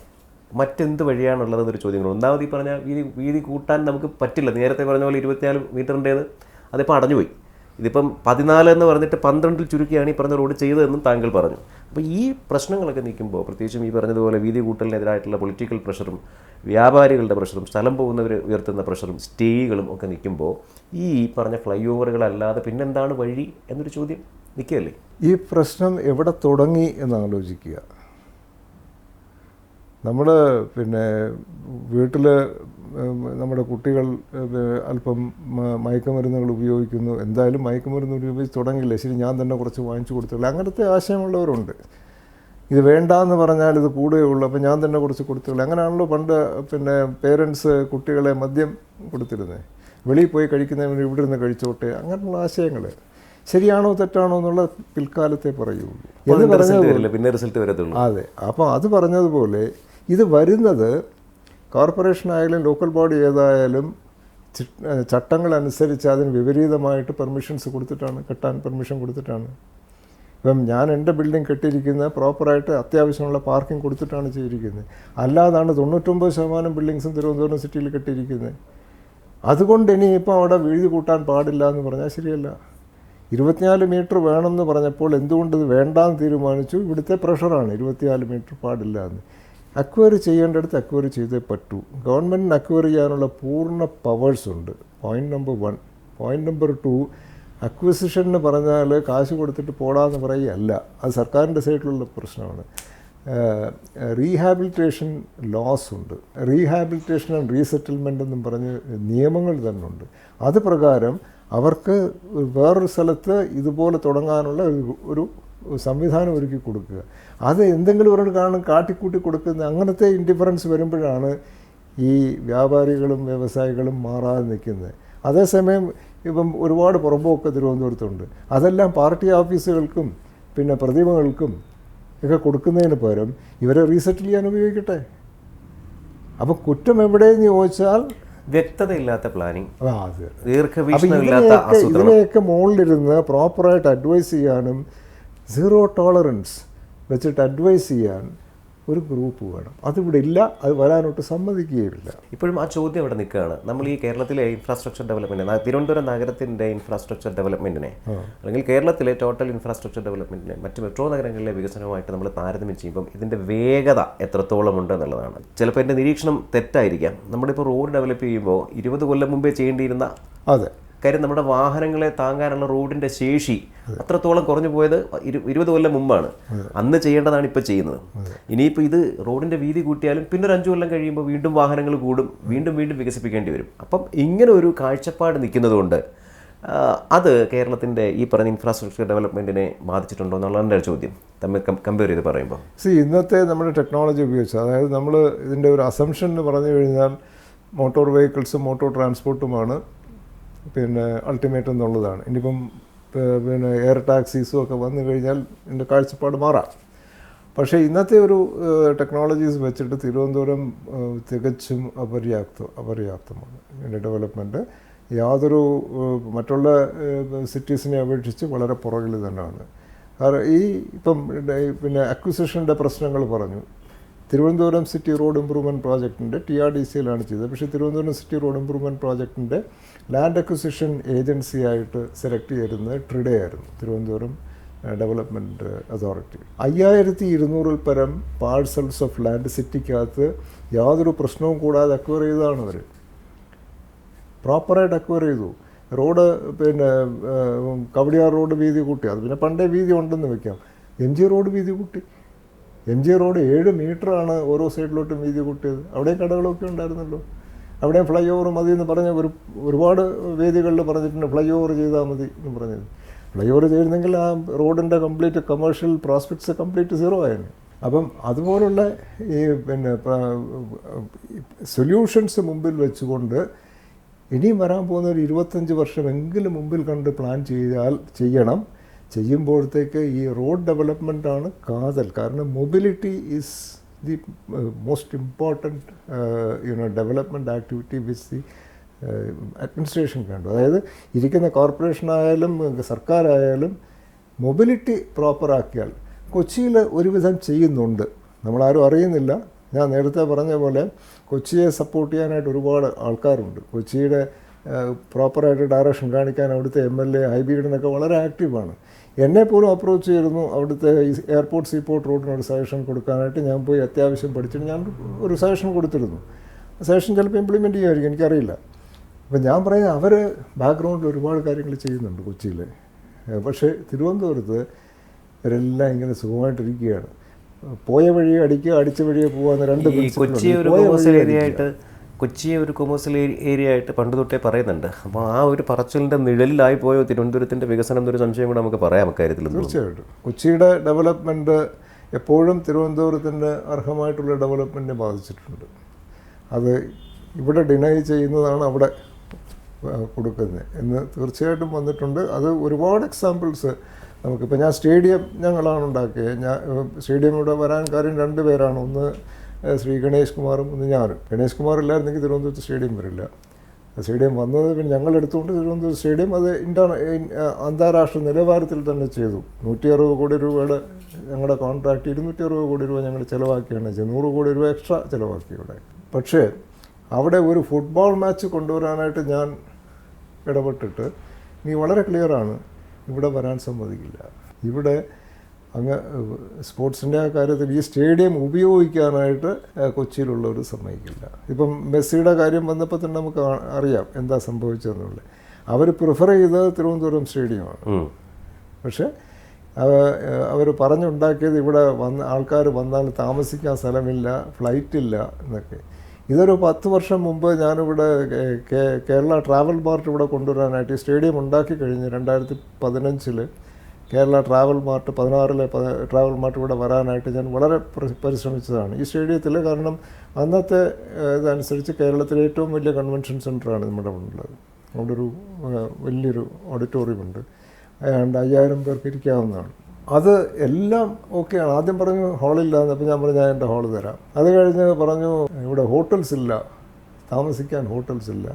മറ്റെന്ത് വഴിയാണുള്ളതെന്നൊരു ചോദ്യങ്ങൾ. ഒന്നാമത് ഈ പറഞ്ഞാൽ വീതി കൂട്ടാൻ നമുക്ക് പറ്റില്ല. നേരത്തെ പറഞ്ഞ പോലെ 24 മീറ്ററിൻ്റേത് അതിപ്പോൾ അടഞ്ഞുപോയി. ഇതിപ്പം 14 എന്ന് പറഞ്ഞിട്ട് 12 ചുരുക്കിയാണ് ഈ പറഞ്ഞ റോഡ് ചെയ്തതെന്നും താങ്കൾ പറഞ്ഞു. അപ്പോൾ ഈ പ്രശ്നങ്ങളൊക്കെ നിൽക്കുമ്പോൾ, പ്രത്യേകിച്ചും ഈ പറഞ്ഞതുപോലെ വീതി കൂട്ടലിനെതിരായിട്ടുള്ള പൊളിറ്റിക്കൽ പ്രഷറും വ്യാപാരികളുടെ പ്രഷറും സ്ഥലം പോകുന്നവർ ഉയർത്തുന്ന പ്രഷറും സ്റ്റേകളും ഒക്കെ നിൽക്കുമ്പോൾ ഈ പറഞ്ഞ ഫ്ലൈ ഓവറുകളല്ലാതെ പിന്നെന്താണ് വഴി എന്നൊരു ചോദ്യം നിൽക്കുകയല്ലേ? ഈ പ്രശ്നം എവിടെ തുടങ്ങി എന്നാലോചിക്കുക. നമ്മൾ പിന്നെ വീട്ടിൽ നമ്മുടെ കുട്ടികൾ അല്പം മയക്കുമരുന്നുകൾ ഉപയോഗിക്കുന്നു, എന്തായാലും മയക്കുമരുന്ന് ഉപയോഗിച്ച് തുടങ്ങില്ല, ശരി ഞാൻ തന്നെ കുറച്ച് വാങ്ങിച്ചു കൊടുത്തില്ല, അങ്ങനത്തെ ആശയമുള്ളവരുണ്ട്. ഇത് വേണ്ടാന്ന് പറഞ്ഞാൽ ഇത് കൂടുകയുള്ളൂ, അപ്പോൾ ഞാൻ തന്നെ കുറച്ച് കൊടുത്തുള്ളൂ. അങ്ങനെയാണല്ലോ പണ്ട് പിന്നെ പേരൻസ് കുട്ടികളെ മദ്യം കൊടുത്തിരുന്നത്. വെളിയിൽ പോയി കഴിക്കുന്നവർ ഇവിടെ നിന്ന് കഴിച്ചോട്ടെ, അങ്ങനെയുള്ള ആശയങ്ങൾ ശരിയാണോ തെറ്റാണോ എന്നുള്ള പിൽക്കാലത്തെ പറയുള്ളൂ എന്ന് പറഞ്ഞതുപോലെ. അതെ, അപ്പോൾ അത് പറഞ്ഞതുപോലെ ഇത് വരുന്നത് കോർപ്പറേഷനായാലും ലോക്കൽ ബോഡി ഏതായാലും ചട്ടങ്ങളനുസരിച്ച് അതിന് വിപരീതമായിട്ട് പെർമിഷൻസ് കൊടുത്തിട്ടാണ്, കെട്ടാൻ പെർമിഷൻ കൊടുത്തിട്ടാണ്. ഇപ്പം ഞാൻ എൻ്റെ ബിൽഡിംഗ് കെട്ടിയിരിക്കുന്നത് പ്രോപ്പറായിട്ട് അത്യാവശ്യമുള്ള പാർക്കിംഗ് കൊടുത്തിട്ടാണ് ചെയ്തിരിക്കുന്നത്. അല്ലാതാണ് 99% ബിൽഡിങ്സും തിരുവനന്തപുരം സിറ്റിയിൽ കെട്ടിയിരിക്കുന്നത്. അതുകൊണ്ട് ഇനിയിപ്പോൾ അവിടെ വീതി കൂട്ടാൻ പാടില്ല എന്ന് പറഞ്ഞാൽ ശരിയല്ല. 24 മീറ്റർ വേണമെന്ന് പറഞ്ഞപ്പോൾ എന്തുകൊണ്ട് ഇത് വേണ്ടാന്ന് തീരുമാനിച്ചു? ഇവിടുത്തെ പ്രഷറാണ് 24 മീറ്റർ പാടില്ല എന്ന്. അക്വയർ ചെയ്യേണ്ടടുത്ത് അക്വയർ ചെയ്തേ പറ്റൂ. ഗവൺമെൻറ്റിന് അക്വയർ ചെയ്യാനുള്ള പൂർണ്ണ പവേഴ്സ് ഉണ്ട്. Point number 1. Point number 2, acquisition എന്ന് പറഞ്ഞാൽ കാശ് കൊടുത്തിട്ട് പോടാന്ന് പറയുകയല്ല, അത് സർക്കാരിൻ്റെ സൈഡിലുള്ള പ്രശ്നമാണ്. റീഹാബിലിറ്റേഷൻ ലോസ് ഉണ്ട്. റീഹാബിലിറ്റേഷൻ ആൻഡ് റീസെറ്റിൽമെൻ്റ് എന്നും പറഞ്ഞ് നിയമങ്ങൾ തന്നെ ഉണ്ട്. അത് പ്രകാരം അവർക്ക് വേറൊരു സ്ഥലത്ത് ഇതുപോലെ തുടങ്ങാനുള്ള ഒരു സംവിധാനം ഒരുക്കി കൊടുക്കുക. അത് എന്തെങ്കിലും ഒരാൾ കാട്ടിക്കൂട്ടി കൊടുക്കുന്ന അങ്ങനത്തെ ഇൻഡിഫറൻസ് വരുമ്പോഴാണ് ഈ വ്യാപാരികളും വ്യവസായികളും മാറാതെ നിൽക്കുന്നത്. അതേസമയം ഇപ്പം ഒരുപാട് പുറമ്പോക്ക് തിരുവനന്തപുരത്തുണ്ട്. അതെല്ലാം പാർട്ടി ഓഫീസുകൾക്കും പിന്നെ പ്രതിമകൾക്കും ഒക്കെ കൊടുക്കുന്നതിന് പകരം ഇവരെ റീസെറ്റിൽ ചെയ്യാൻ ഉപയോഗിക്കട്ടെ. അപ്പോൾ കുറ്റം എവിടെയെന്ന് ചോദിച്ചാൽ വ്യക്തതയില്ലാത്ത പ്ലാനിങ്, അത് ദീർഘവീക്ഷണമില്ലാത്ത ആസൂത്രണം. ഇതിനെയൊക്കെ മുകളിലിരുന്ന് പ്രോപ്പറായിട്ട് അഡ്വൈസ് ചെയ്യാനും സീറോ ടോളറൻസ് വെച്ചിട്ട് അഡ്വൈസ് ചെയ്യാൻ ഒരു ഗ്രൂപ്പ് വേണം. അതിവിടെ ഇല്ല, അത് വരാനോട്ട് സമ്മതിക്കുകയില്ല. ഇപ്പോഴും ആ ചോദ്യം ഇവിടെ നിൽക്കുകയാണ്. നമ്മൾ ഈ കേരളത്തിലെ ഇൻഫ്രാസ്ട്രക്ചർ ഡെവലപ്മെൻറ്റ്, തിരുവനന്തപുരം നഗരത്തിൻ്റെ ഇൻഫ്രാസ്ട്രക്ചർ ഡെവലപ്മെൻറ്റിനെ അല്ലെങ്കിൽ കേരളത്തിലെ ടോട്ടൽ ഇൻഫ്രാസ്ട്രക്ചർ ഡെവലപ്മെൻറ്റിനെ മറ്റ് മെട്രോ നഗരങ്ങളിലെ വികസനവുമായിട്ട് നമ്മൾ താരതമ്യം ചെയ്യുമ്പം ഇതിൻ്റെ വേഗത എത്രത്തോളം ഉണ്ട് എന്നുള്ളതാണ്. ചിലപ്പോൾ എൻ്റെ നിരീക്ഷണം തെറ്റായിരിക്കാം. നമ്മളിപ്പോൾ റോഡ് ഡെവലപ്പ് ചെയ്യുമ്പോൾ 20 കൊല്ലം മുമ്പേ ചെയ്യേണ്ടിയിരുന്ന കാര്യം നമ്മുടെ വാഹനങ്ങളെ താങ്ങാനുള്ള റോഡിൻ്റെ ശേഷി അത്രത്തോളം കുറഞ്ഞു പോയത് 20 കൊല്ലം മുമ്പാണ്. അന്ന് ചെയ്യേണ്ടതാണ് ഇപ്പോൾ ചെയ്യുന്നത്. ഇനിയിപ്പോൾ ഇത് റോഡിൻ്റെ വീതി കൂട്ടിയാലും പിന്നെ ഒരു 5 കൊല്ലം കഴിയുമ്പോൾ വീണ്ടും വാഹനങ്ങൾ കൂടും, വീണ്ടും വികസിപ്പിക്കേണ്ടി വരും. അപ്പം ഇങ്ങനെ ഒരു കാഴ്ചപ്പാട് നിൽക്കുന്നതുകൊണ്ട് അത് കേരളത്തിൻ്റെ ഈ പറഞ്ഞ ഇൻഫ്രാസ്ട്രക്ചർ ഡെവലപ്മെൻറ്റിനെ ബാധിച്ചിട്ടുണ്ടോ എന്നുള്ളതാണ് എൻ്റെ ചോദ്യം, തമ്മിൽ കമ്പയർ ചെയ്ത് പറയുമ്പോൾ. ഇന്നത്തെ നമ്മുടെ ടെക്നോളജി ഉപയോഗിച്ച്, അതായത് നമ്മൾ ഇതിൻ്റെ ഒരു അസംഷൻ എന്ന് പറഞ്ഞു കഴിഞ്ഞാൽ മോട്ടോർ വെഹിക്കിൾസും മോട്ടോർ ട്രാൻസ്പോർട്ടുമാണ് പിന്നെ അൾട്ടിമേറ്റ് എന്നുള്ളതാണ്. ഇനിയിപ്പം പിന്നെ എയർ ടാക്സീസും ഒക്കെ വന്നു കഴിഞ്ഞാൽ എൻ്റെ കാഴ്ചപ്പാട് മാറാം. പക്ഷേ ഇന്നത്തെ ഒരു ടെക്നോളജീസ് വെച്ചിട്ട് തിരുവനന്തപുരം തികച്ചും അപര്യാപ്തമാണ് ഇതിൻ്റെ ഡെവലപ്മെൻറ്റ്. യാതൊരു മറ്റുള്ള സിറ്റീസിനെ അപേക്ഷിച്ച് വളരെ പുറകിൽ തന്നെയാണ്. കാരണം ഇപ്പം പിന്നെ അക്വിസിഷൻ്റെ പ്രശ്നങ്ങൾ പറഞ്ഞു. തിരുവനന്തപുരം സിറ്റി റോഡ് ഇംപ്രൂവ്മെൻറ്റ് പ്രോജക്റ്റിൻ്റെ TRDCയിലാണ് ചെയ്തത്. പക്ഷേ തിരുവനന്തപുരം സിറ്റി റോഡ് ഇംപ്രൂവ്മെൻറ്റ് പ്രോജക്റ്റിൻ്റെ ലാൻഡ് അക്വിസിഷൻ ഏജൻസിയായിട്ട് സെലക്ട് ചെയ്തിരുന്നത് ട്രിഡേ ആയിരുന്നു, തിരുവനന്തപുരം ഡെവലപ്മെൻറ്റ് അതോറിറ്റി. 5200 പരം പാഴ്സൽസ് ഓഫ് ലാൻഡ് സിറ്റിക്കകത്ത് യാതൊരു പ്രശ്നവും കൂടാതെ അക്വയർ ചെയ്തതാണ് അവർ. പ്രോപ്പറായിട്ട് അക്വയർ ചെയ്തു. റോഡ് പിന്നെ കവടിയാർ റോഡ് വീതി കൂട്ടി, അത് പിന്നെ പണ്ടേ വീതി ഉണ്ടെന്ന് വെക്കാം. MG റോഡ് വീതി കൂട്ടി. MG റോഡ് 7 മീറ്ററാണ് ഓരോ സൈഡിലോട്ടും വീതി കൂട്ടിയത്. അവിടെയും കടകളൊക്കെ ഉണ്ടായിരുന്നല്ലോ. അവിടെയും ഫ്ലൈ ഓവർ മതി എന്ന് പറഞ്ഞ ഒരുപാട് വേദികളിൽ പറഞ്ഞിട്ടുണ്ട് ഫ്ലൈ ഓവർ ചെയ്താൽ മതി എന്ന് പറഞ്ഞത്. ഫ്ലൈ ഓവർ ചെയ്തിരുന്നെങ്കിൽ ആ റോഡിൻ്റെ complete commercial prospects complete zero ആയിരുന്നു. അപ്പം അതുപോലുള്ള ഈ പിന്നെ സൊല്യൂഷൻസ് മുമ്പിൽ വെച്ചുകൊണ്ട് ഇനിയും വരാൻ പോകുന്ന ഒരു 25 വർഷമെങ്കിലും മുമ്പിൽ കണ്ട് പ്ലാൻ ചെയ്യണം. ചെയ്യുമ്പോഴത്തേക്ക് ഈ റോഡ് ഡെവലപ്മെൻറ്റാണ് കാതൽ. കാരണം mobility is the most important development activity which the administration കണ്ടു. അതായത് ഇരിക്കുന്ന കോർപ്പറേഷനായാലും സർക്കാരായാലും മൊബിലിറ്റി പ്രോപ്പറാക്കിയാൽ കൊച്ചിയിൽ ഒരുവിധം ചെയ്യുന്നുണ്ട്, നമ്മളാരും അറിയുന്നില്ല. ഞാൻ നേരത്തെ പറഞ്ഞ പോലെ കൊച്ചിയെ സപ്പോർട്ട് ചെയ്യാനായിട്ട് ഒരുപാട് ആൾക്കാരുണ്ട്. കൊച്ചിയുടെ പ്രോപ്പറായിട്ട് ഡയറക്ഷൻ കാണിക്കാൻ അവിടുത്തെ MLA ഹൈബി ഈഡനൊക്കെ വളരെ ആക്റ്റീവാണ്. എന്നെപ്പോലും അപ്രോച്ച് ചെയ്തിരുന്നു അവിടുത്തെ എയർപോർട്ട് സീപോർട്ട് റോഡിനൊരു സജഷൻ കൊടുക്കാനായിട്ട്. ഞാൻ പോയി അത്യാവശ്യം പഠിച്ചിട്ട് ഞാൻ ഒരു സജഷൻ കൊടുത്തിരുന്നു. സജഷൻ ചിലപ്പോൾ ഇംപ്ലിമെൻറ്റ് ചെയ്യുമായിരിക്കും, എനിക്കറിയില്ല. അപ്പം ഞാൻ പറയുന്നത് അവർ ബാക്ക്ഗ്രൗണ്ടിൽ ഒരുപാട് കാര്യങ്ങൾ ചെയ്യുന്നുണ്ട് കൊച്ചിയിൽ. പക്ഷേ തിരുവനന്തപുരത്ത് ഇവരെല്ലാം ഇങ്ങനെ സുഖമായിട്ടിരിക്കുകയാണ്. പോയ വഴിയെ അടിക്കുക, അടിച്ച വഴിയെ പോകാമെന്ന് രണ്ട് കൊച്ചിയെ ഒരു കൊമേഴ്സ്യൽ ഏരിയ ആയിട്ട് പണ്ട് തൊട്ടേ പറയുന്നുണ്ട്. അപ്പോൾ ആ ഒരു പറച്ചിലിൻ്റെ നിഴലിലായി പോയോ തിരുവനന്തപുരത്തിൻ്റെ വികസനം എന്നൊരു സംശയം കൂടെ നമുക്ക് പറയാം അക്കാര്യത്തിൽ. തീർച്ചയായിട്ടും കൊച്ചിയുടെ ഡെവലപ്മെൻറ്റ് എപ്പോഴും തിരുവനന്തപുരത്തിൻ്റെ അർഹമായിട്ടുള്ള ഡെവലപ്മെൻറ്റിനെ ബാധിച്ചിട്ടുണ്ട്. അത് ഇവിടെ ഡിനൈ ചെയ്യുന്നതാണ് അവിടെ കൊടുക്കുന്നത് എന്ന് തീർച്ചയായിട്ടും വന്നിട്ടുണ്ട്. അത് ഒരുപാട് എക്സാമ്പിൾസ് നമുക്കിപ്പോൾ ഞാൻ സ്റ്റേഡിയം ഞങ്ങളാണ് ഉണ്ടാക്കിയത്. സ്റ്റേഡിയം ഇവിടെ വരാൻ കാര്യം 2 പേരാണ്. ഒന്ന് ശ്രീ ഗണേഷ് കുമാറും ഒന്ന് ഞാനും. ഗണേഷ് കുമാർ ഇല്ലായിരുന്നെങ്കിൽ തിരുവനന്തപുരത്ത് സ്റ്റേഡിയം വരില്ല. സ്റ്റേഡിയം വന്നത് പിന്നെ ഞങ്ങളെടുത്തുകൊണ്ട് തിരുവനന്തപുരം സ്റ്റേഡിയം അത് അന്താരാഷ്ട്ര നിലവാരത്തിൽ തന്നെ ചെയ്തു. 160 കോടി രൂപയുടെ ഞങ്ങളുടെ കോൺട്രാക്റ്റ് 260 കോടി രൂപ ഞങ്ങൾ ചിലവാക്കിയാണ് ചെയ്തത്. 100 കോടി രൂപ എക്സ്ട്രാ ചിലവാക്കി ഇവിടെ. പക്ഷേ അവിടെ ഒരു ഫുട്ബോൾ മാച്ച് കൊണ്ടുവരാനായിട്ട് ഞാൻ ഇടപെട്ടിട്ട് നീ വളരെ ക്ലിയറാണ്, ഇവിടെ വരാൻ സമ്മതിക്കില്ല. ഇവിടെ അങ്ങ് സ്പോർട്സിൻ്റെ ആ കാര്യത്തിൽ ഈ സ്റ്റേഡിയം ഉപയോഗിക്കാനായിട്ട് കൊച്ചിയിലുള്ളവർ സമ്മതിക്കില്ല. ഇപ്പം മെസ്സിയുടെ കാര്യം വന്നപ്പോൾ തന്നെ നമുക്ക് അറിയാം എന്താ സംഭവിച്ചതെന്നുള്ളത്. അവർ പ്രിഫർ ചെയ്തത് തിരുവനന്തപുരം സ്റ്റേഡിയമാണ്. പക്ഷേ അവർ പറഞ്ഞുണ്ടാക്കിയത് ഇവിടെ ആൾക്കാർ വന്നാൽ താമസിക്കാൻ സ്ഥലമില്ല, ഫ്ലൈറ്റില്ല എന്നൊക്കെ. ഇതൊരു 10 വർഷം മുമ്പ് ഞാനിവിടെ കേരള ട്രാവൽ മാർട്ട് ഇവിടെ കൊണ്ടുവരാനായിട്ട് സ്റ്റേഡിയം ഉണ്ടാക്കി കഴിഞ്ഞ് 2015 കേരള ട്രാവൽ മാർട്ട് 16-ലെ ട്രാവൽ മാർട്ട് ഇവിടെ വരാനായിട്ട് ഞാൻ വളരെ പരിശ്രമിച്ചതാണ് ഈ സ്റ്റേഡിയത്തിൽ. കാരണം അന്നത്തെ ഇതനുസരിച്ച് കേരളത്തിലെ ഏറ്റവും വലിയ കൺവെൻഷൻ സെൻ്ററാണ് നമ്മുടെ ഉള്ളത്. അവിടെ ഒരു വലിയൊരു ഓഡിറ്റോറിയമുണ്ട്, ഏതാണ്ട് 5000 പേർക്ക് ഇരിക്കാവുന്നതാണ്. അത് എല്ലാം ഓക്കെയാണ്. ആദ്യം പറഞ്ഞു ഹാളില്ലാന്ന്, അപ്പോൾ ഞാൻ പറഞ്ഞു ഞാൻ എൻ്റെ ഹാള് തരാം. അത് കഴിഞ്ഞ് പറഞ്ഞു ഇവിടെ ഹോട്ടൽസ് ഇല്ല, താമസിക്കാൻ ഹോട്ടൽസ് ഇല്ല.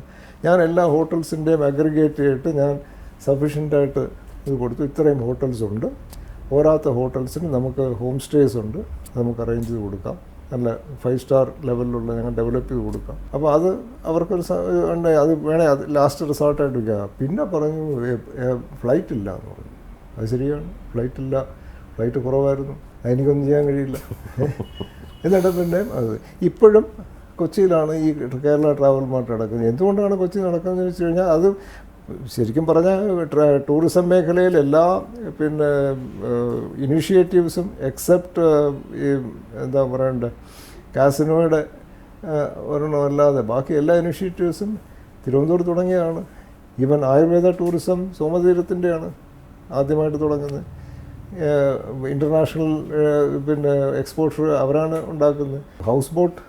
ഞാൻ എല്ലാ ഹോട്ടൽസിൻ്റെയും അഗ്രിഗേറ്റ് ചെയ്തിട്ട് ഞാൻ സഫീഷ്യൻ്റായിട്ട് ഇത് കൊടുത്തു. ഇത്രയും ഹോട്ടൽസ് ഉണ്ട്, പോരാത്ത ഹോട്ടൽസിന് നമുക്ക് ഹോം സ്റ്റേസ് ഉണ്ട്, നമുക്ക് അറേഞ്ച് ചെയ്ത് കൊടുക്കാം. നല്ല 5 സ്റ്റാർ ലെവലിലുള്ള ഞങ്ങൾ ഡെവലപ്പ് ചെയ്ത് കൊടുക്കാം. അപ്പോൾ അത് അവർക്കൊരു അത് വേണേ അത് ലാസ്റ്റ് റിസോർട്ടായിട്ട് വയ്ക്കാം. പിന്നെ പറഞ്ഞു ഫ്ലൈറ്റ് ഇല്ല എന്ന് പറഞ്ഞു. അത് ശരിയാണ്, ഫ്ലൈറ്റ് ഇല്ല, ഫ്ലൈറ്റ് കുറവായിരുന്നു, എനിക്കൊന്നും ചെയ്യാൻ കഴിയില്ല. എന്നിട്ട് പിന്നെ അത് ഇപ്പോഴും കൊച്ചിയിലാണ് ഈ കേരള ട്രാവൽ മാർട്ട് നടക്കുന്നത്. എന്തുകൊണ്ടാണ് കൊച്ചി നടക്കുന്നതെന്ന് വെച്ച് കഴിഞ്ഞാൽ അത് ശരിക്കും പറഞ്ഞാൽ ടൂറിസം മേഖലയിൽ എല്ലാ പിന്നെ ഇനീഷ്യേറ്റീവ്സും എക്സെപ്റ്റ് ഈ എന്താ പറയണ്ടേ കാസിനോയുടെ ഒരെണ്ണമല്ലാതെ ബാക്കി എല്ലാ ഇനീഷ്യേറ്റീവ്സും തിരുവനന്തപുരത്ത് തുടങ്ങിയതാണ്. ഈവൻ ആയുർവേദ ടൂറിസം സോമതീരത്തിൻ്റെയാണ് ആദ്യമായിട്ട് തുടങ്ങുന്നത്. ഇൻ്റർനാഷണൽ പിന്നെ എക്സ്പോഷർ അവരാണ് ഉണ്ടാക്കുന്നത്. ഹൗസ് ബോട്ട്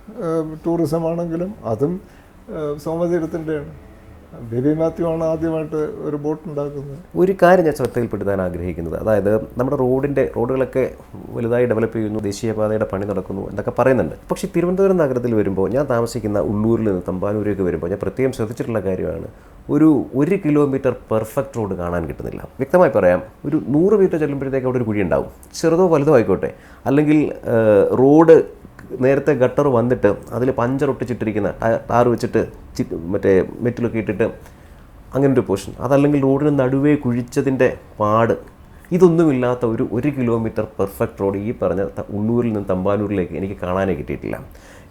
ടൂറിസം ആണെങ്കിലും അതും സോമതീരത്തിൻ്റെയാണ്. ബേബി മാത്യു ആണ് ആദ്യമായിട്ട് ഒരു ബോട്ട് ഉണ്ടാക്കുന്നത്. ഒരു കാര്യം ഞാൻ ശ്രദ്ധയിൽപ്പെടുത്താൻ ആഗ്രഹിക്കുന്നത്, അതായത് നമ്മുടെ റോഡുകളൊക്കെ വലുതായി ഡെവലപ്പ് ചെയ്യുന്നു, ദേശീയപാതയുടെ പണി നടക്കുന്നു എന്നൊക്കെ പറയുന്നുണ്ട്. പക്ഷേ തിരുവനന്തപുരം നഗരത്തിൽ വരുമ്പോൾ, ഞാൻ താമസിക്കുന്ന ഉള്ളൂരിൽ നിന്ന് തമ്പാനൂരേക്ക് വരുമ്പോൾ ഞാൻ പ്രത്യേകം ശ്രദ്ധിച്ചിട്ടുള്ള കാര്യമാണ്, ഒരു 1 കിലോമീറ്റർ പെർഫെക്റ്റ് റോഡ് കാണാൻ കിട്ടുന്നില്ല. വ്യക്തമായി പറയാം, ഒരു 100 മീറ്റർ ചെല്ലുമ്പോഴത്തേക്ക് അവിടെ ഒരു കുഴി ഉണ്ടാവും, ചെറുതോ വലുതോ ആയിക്കോട്ടെ. അല്ലെങ്കിൽ റോഡ് നേരത്തെ ഗട്ടർ വന്നിട്ട് അതിൽ പഞ്ചർ ഒട്ടിച്ചിട്ടിരിക്കുന്ന ടാർ വെച്ചിട്ട് മറ്റേ മെറ്റിലൊക്കെ ഇട്ടിട്ട് അങ്ങനൊരു പോർഷൻ, അതല്ലെങ്കിൽ റോഡിന് നടുവേ കുഴിച്ചതിൻ്റെ പാട്, ഇതൊന്നുമില്ലാത്ത ഒരു 1 കിലോമീറ്റർ പെർഫെക്റ്റ് റോഡ് ഈ പറഞ്ഞ ഉള്ളൂരിൽ നിന്ന് തമ്പാനൂരിലേക്ക് എനിക്ക് കാണാനേ കിട്ടിയിട്ടില്ല.